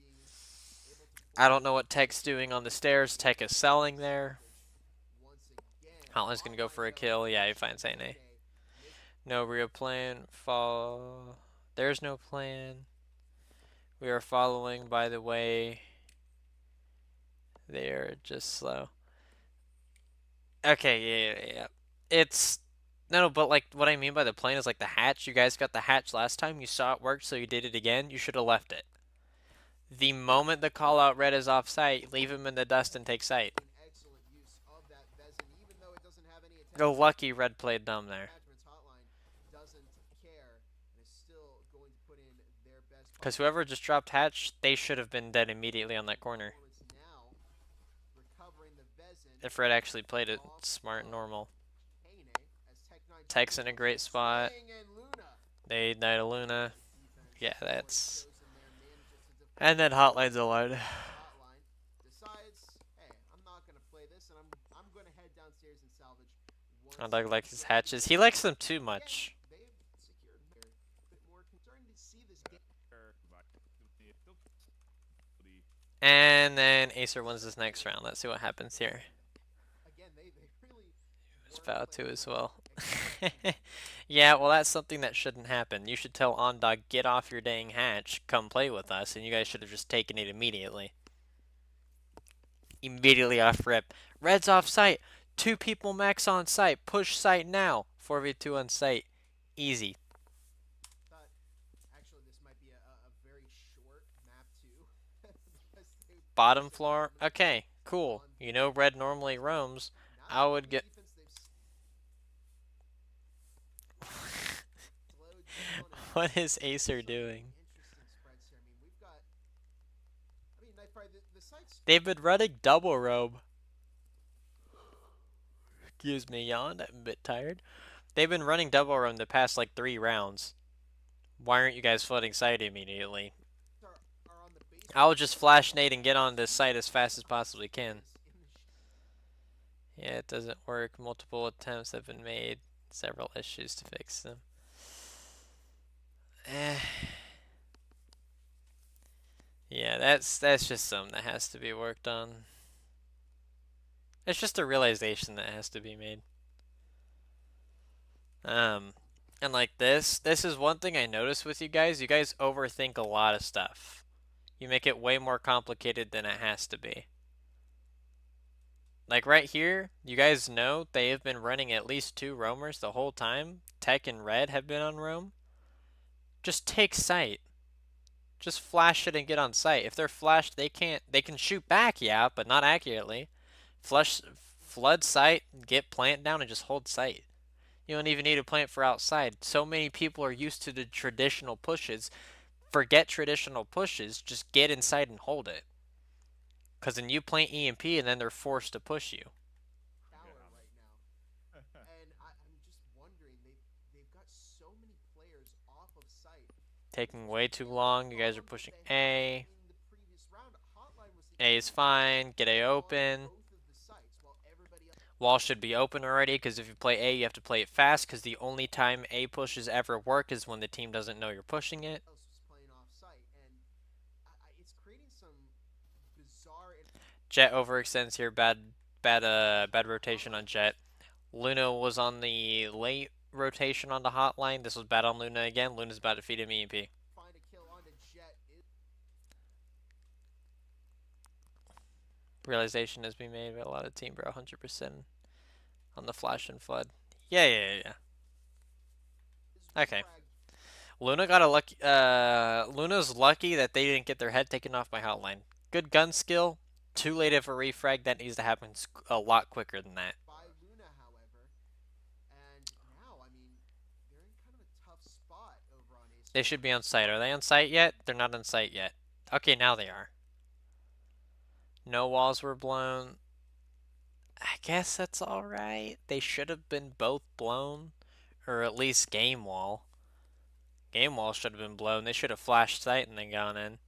I don't know what Tech's doing on the stairs. Tech is selling there. Hotline's going to go for a kill. Yeah, he finds A. No real plan. Fall. There's no plan. We are following, by the way. They're just slow. Okay, yeah. It's... No, but like what I mean by the plan is like the hatch. You guys got the hatch last time. You saw it work, so you did it again. You should have left it. The moment the call out Red is off site, leave him in the dust and take site. Go lucky Red played dumb there. Because whoever just dropped hatch, they should have been dead immediately on that corner. If Red actually played it smart and normal. Tech's in a great spot. They died to Luna. Yeah, that's... And then Hotline's alone. Ondog likes his hatches. He likes them too much. And then AESIR wins this next round. Let's see what happens here. It's Vow 2 as well. Yeah, well that's something that shouldn't happen. You should tell Ondog, get off your dang hatch, come play with us, and you guys should have just taken it immediately. Immediately off rip. Red's off site. 2 people max on site. Push site now. 4v2 on site. Easy. Bottom floor. Okay, cool. You know Red normally roams. I would get... What is AESIR doing? They've been running double roam. Excuse me, yawned. I'm a bit tired. They've been running double roam the past like 3 rounds. Why aren't you guys flooding site immediately? I'll just flash nade and get on this site as fast as possibly can. Yeah, it doesn't work. Multiple attempts have been made. Several issues to fix them. Yeah, that's just something that has to be worked on. It's just a realization that has to be made. And like this is one thing I notice with you guys. You guys overthink a lot of stuff. You make it way more complicated than it has to be. Like right here, you guys know they have been running at least 2 roamers the whole time. Tech and Red have been on roam. Just take site. Just flash it and get on site. If they're flashed, they can shoot back, yeah, but not accurately. Flood site, get plant down, and just hold site. You don't even need a plant for outside. So many people are used to the traditional pushes. Forget traditional pushes. Just get inside and hold it. Because then you plant EMP and then they're forced to push you. Tower right now. And I'm just wondering, they've got so many players off of site. Taking Just way too given the long. You guys are problems that pushing they had A. in the previous round, Hotline was the A is only team fine. Get A on open. both of the sites, while everybody Wall should be open already because if you play A, you have to play it fast because the only time A pushes ever work is when the team doesn't know you're pushing it. else was playing off site, and it's creating some bizarre. Jet overextends here. Bad rotation on Jet. Luna was on the late rotation on the hotline. This was bad on Luna again. Luna's about to feed him EMP. Find a kill onto Jet is Realization has been made by a lot of team, bro. 100% on the flash and flood. Yeah. Okay. refragged. Luna got a lucky. Luna's lucky that they didn't get their head taken off by hotline. Good gun skill. Too late of a refrag. That needs to happen a lot quicker than that. By Luna, however, and now I mean they're in kind of a tough spot over on AESIR. They should be on site. Are they on site yet? They're not on site yet. Okay, now they are. No walls were blown. I guess that's alright. They should have been both blown. Or at least game wall. Game wall should have been blown. They should have flashed site and then gone in.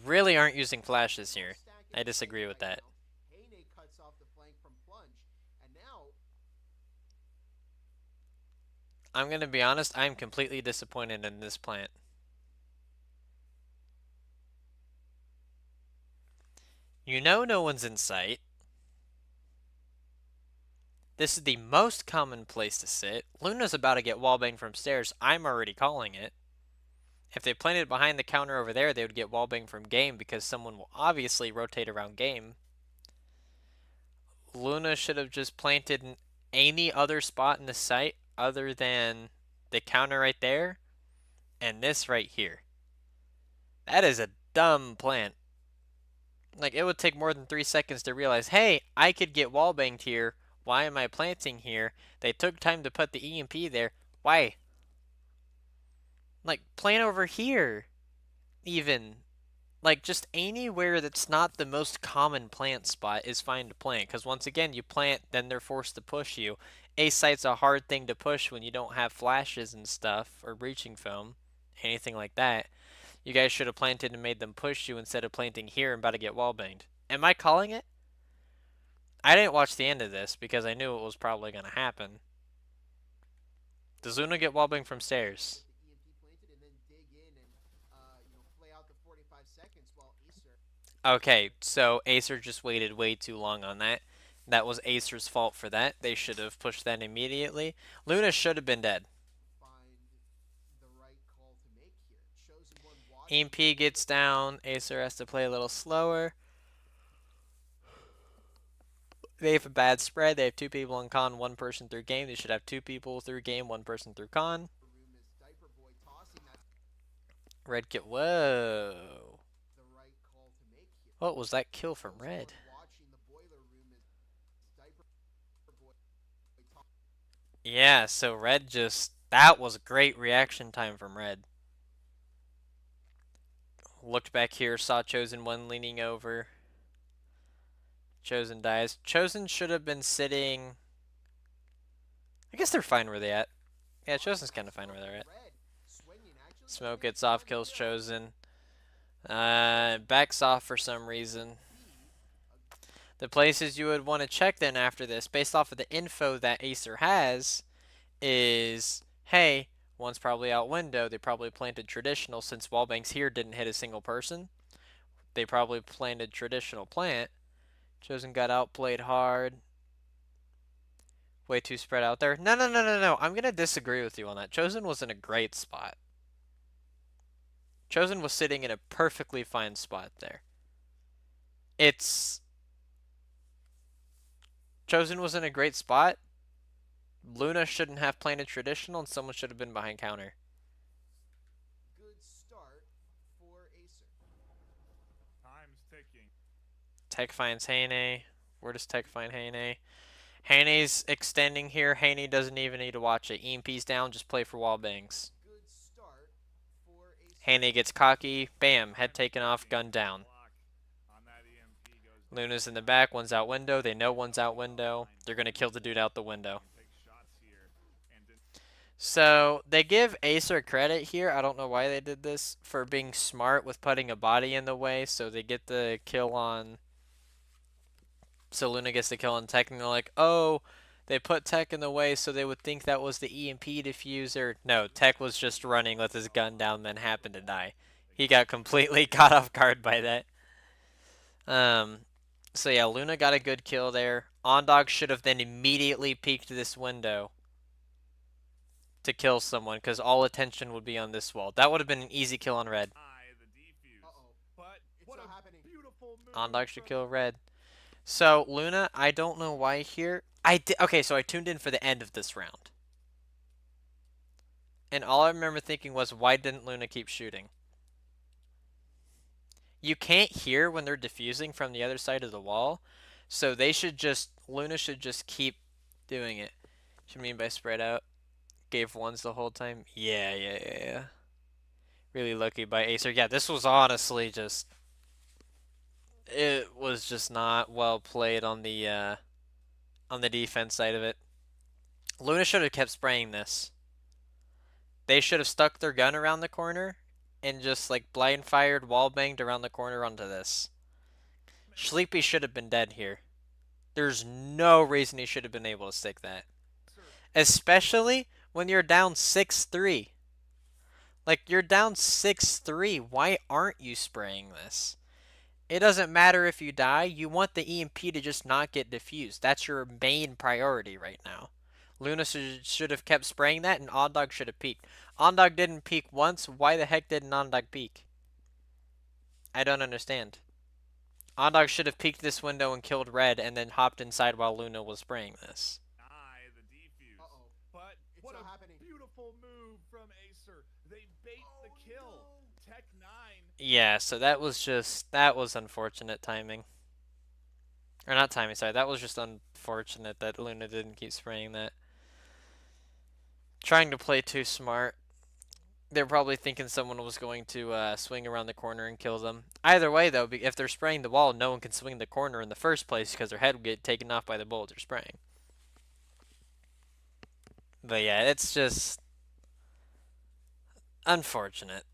Really aren't using flashes here. I disagree with that. Heyne cuts off the flank from Plunge, and now I'm going to be honest, I'm completely disappointed in this plant. You know no one's in sight. This is the most common place to sit. Luna's about to get wallbanged from stairs. I'm already calling it. If they planted behind the counter over there, they would get wallbanged from game because someone will obviously rotate around game. Luna should have just planted in any other spot in the site other than the counter right there and this right here. That is a dumb plant. Like, it would take more than 3 seconds to realize, hey, I could get wallbanged here. Why am I planting here? They took time to put the EMP there. Why? Like, plant over here. Even. Like, just anywhere that's not the most common plant spot is fine to plant. Because once again, you plant, then they're forced to push you. A site's a hard thing to push when you don't have flashes and stuff, or breaching foam, anything like that. You guys should have planted and made them push you instead of planting here and about to get wallbanged. Am I calling it? I didn't watch the end of this because I knew it was probably going to happen. Does Luna get wallbanged from stairs? the EMP planted and then dig in and play out the 45 seconds while AESIR Okay, so AESIR just waited way too long on that. That was AESIR's fault for that. They should have pushed that immediately. Luna should have been dead. find the right call to make here. Chosen one EMP gets down. AESIR has to play a little slower. They have a bad spread. They have 2 people in con, 1 person through game. They should have 2 people through game, 1 person through con. room is Diaper Boy tossing that Red kill. Whoa. the right call to make here. What was that kill from Red? Watching the boiler room is Diaper Boy Yeah, so Red just... That was a great reaction time from Red. Looked back here, saw Chosen 1 leaning over. Chosen dies. Chosen should have been sitting... I guess they're fine where they at. Yeah, Chosen's kind of fine where they're at. Smoke gets off, kills Chosen. Backs off for some reason. The places you would want to check then after this, based off of the info that AESIR has, is, hey, one's probably out window. They probably planted traditional since wallbangs here didn't hit a single person. They probably planted traditional plant. Chosen got outplayed hard. Way too spread out there. No. I'm going to disagree with you on that. Chosen was in a great spot. Chosen was sitting in a perfectly fine spot there. Chosen was in a great spot. Luna shouldn't have planted traditional and someone should have been behind counter. Good start for AESIR. Time's ticking. Tech finds Heyne. Where does Tech find Heyne? Haney's extending here. Haney doesn't even need to watch it. EMP's down, just play for wall bangs. Good start for AESIR. Haney gets cocky. Bam, head taken off, gun down. On that EMP goes down. Luna's in the back, one's out window. They know one's out window. They're going to kill the dude out the window. Take shots here and So they give AESIR credit here. I don't know why they did this, for being smart with putting a body in the way, so they get the kill on. So Luna gets the kill on Tech, and they're like, oh, they put Tech in the way so they would think that was the EMP diffuser. No, Tech was just running with his gun down, then happened to die. He got completely caught off guard by that. So yeah, Luna got a good kill there. Ondog should have then immediately peeked this window to kill someone, because all attention would be on this wall. That would have been an easy kill on red. the defuse. Uh-oh. But It's what not a happening. beautiful move. Ondog should from kill red. So Luna, I don't know why here. Okay, so I tuned in for the end of this round. And all I remember thinking was, why didn't Luna keep shooting? You can't hear when they're diffusing from the other side of the wall. So they should just, Luna should just keep doing it. What do you mean by spread out? Gave ones the whole time? Yeah. Really lucky by AESIR. Yeah, this was honestly just, it was just not well played on the defense side of it. Luna should have kept spraying this. They should have stuck their gun around the corner and just like blind fired, wall banged around the corner onto this. Sleepy should have been dead here. There's no reason he should have been able to stick that. Especially when you're down 6-3. Like, you're down 6-3. Why aren't you spraying this? It doesn't matter if you die. You want the EMP to just not get diffused. That's your main priority right now. Luna should have kept spraying that, and Ondog should have peeked. Ondog didn't peek once. Why the heck didn't Ondog peek? I don't understand. Ondog should have peeked this window and killed red, and then hopped inside while Luna was spraying this. The defuse. Uh-oh. But It's what not a happening. beautiful move from AESIR. They bait the kill. No. Tech 9. Yeah, so that was unfortunate timing. Or not timing, sorry. That was just unfortunate that Luna didn't keep spraying that. Trying to play too smart. They're probably thinking someone was going to swing around the corner and kill them. Either way, though, if they're spraying the wall, no one can swing the corner in the first place because their head will get taken off by the bullet they're spraying. But yeah, it's just unfortunate.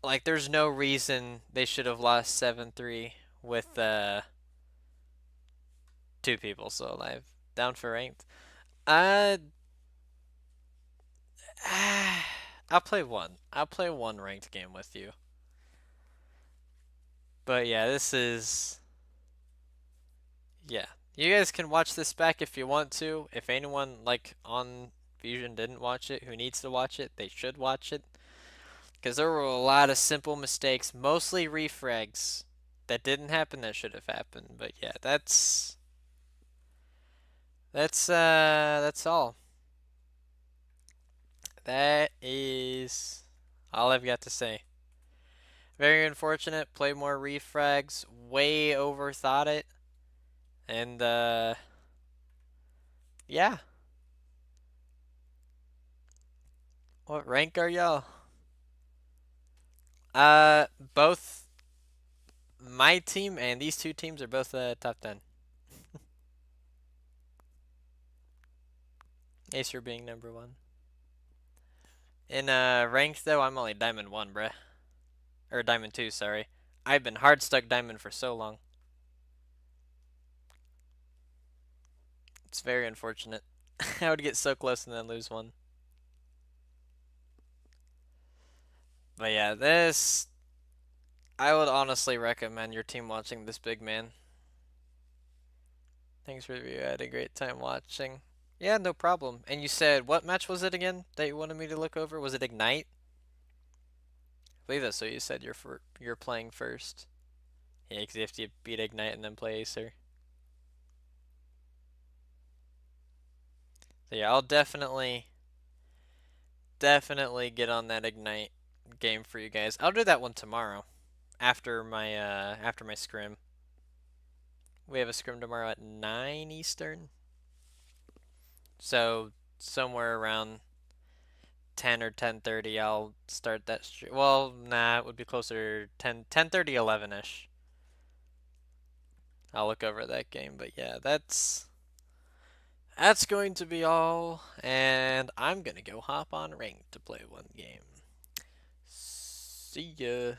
Like, there's no reason they should have lost 7-3 with 2 people still alive. Down for ranked. I'll play one. I'll play one ranked game with you. But yeah, this is... Yeah. You guys can watch this back if you want to. If anyone, like, on Fusion didn't watch it, who needs to watch it, they should watch it. Because there were a lot of simple mistakes, mostly refrags, that didn't happen that should have happened. But yeah, that's all. That is all I've got to say. Very unfortunate. Play more refrags. Way overthought it. And, yeah. What rank are y'all? Both my team and these 2 teams are both top 10. AESIR being number 1. In ranked though, I'm only Diamond 1, bruh. Or Diamond 2, sorry. I've been hard stuck Diamond for so long. It's very unfortunate. I would get so close and then lose one. But yeah, this... I would honestly recommend your team watching this, big man. Thanks for the review. I had a great time watching. Yeah, no problem. And you said, what match was it again that you wanted me to look over? Was it Ignite? I believe that's what you said you're playing first. Yeah, because you have to beat Ignite and then play AESIR. So yeah, I'll definitely get on that Ignite game for you guys. I'll do that one tomorrow after my scrim. We have a scrim tomorrow at 9 Eastern. So somewhere around 10 or 10:30, I'll start that stream. Well, nah, it would be closer 10:30, 11ish. I'll look over that game, but yeah, that's going to be all, and I'm gonna go hop on Ring to play one game. See ya.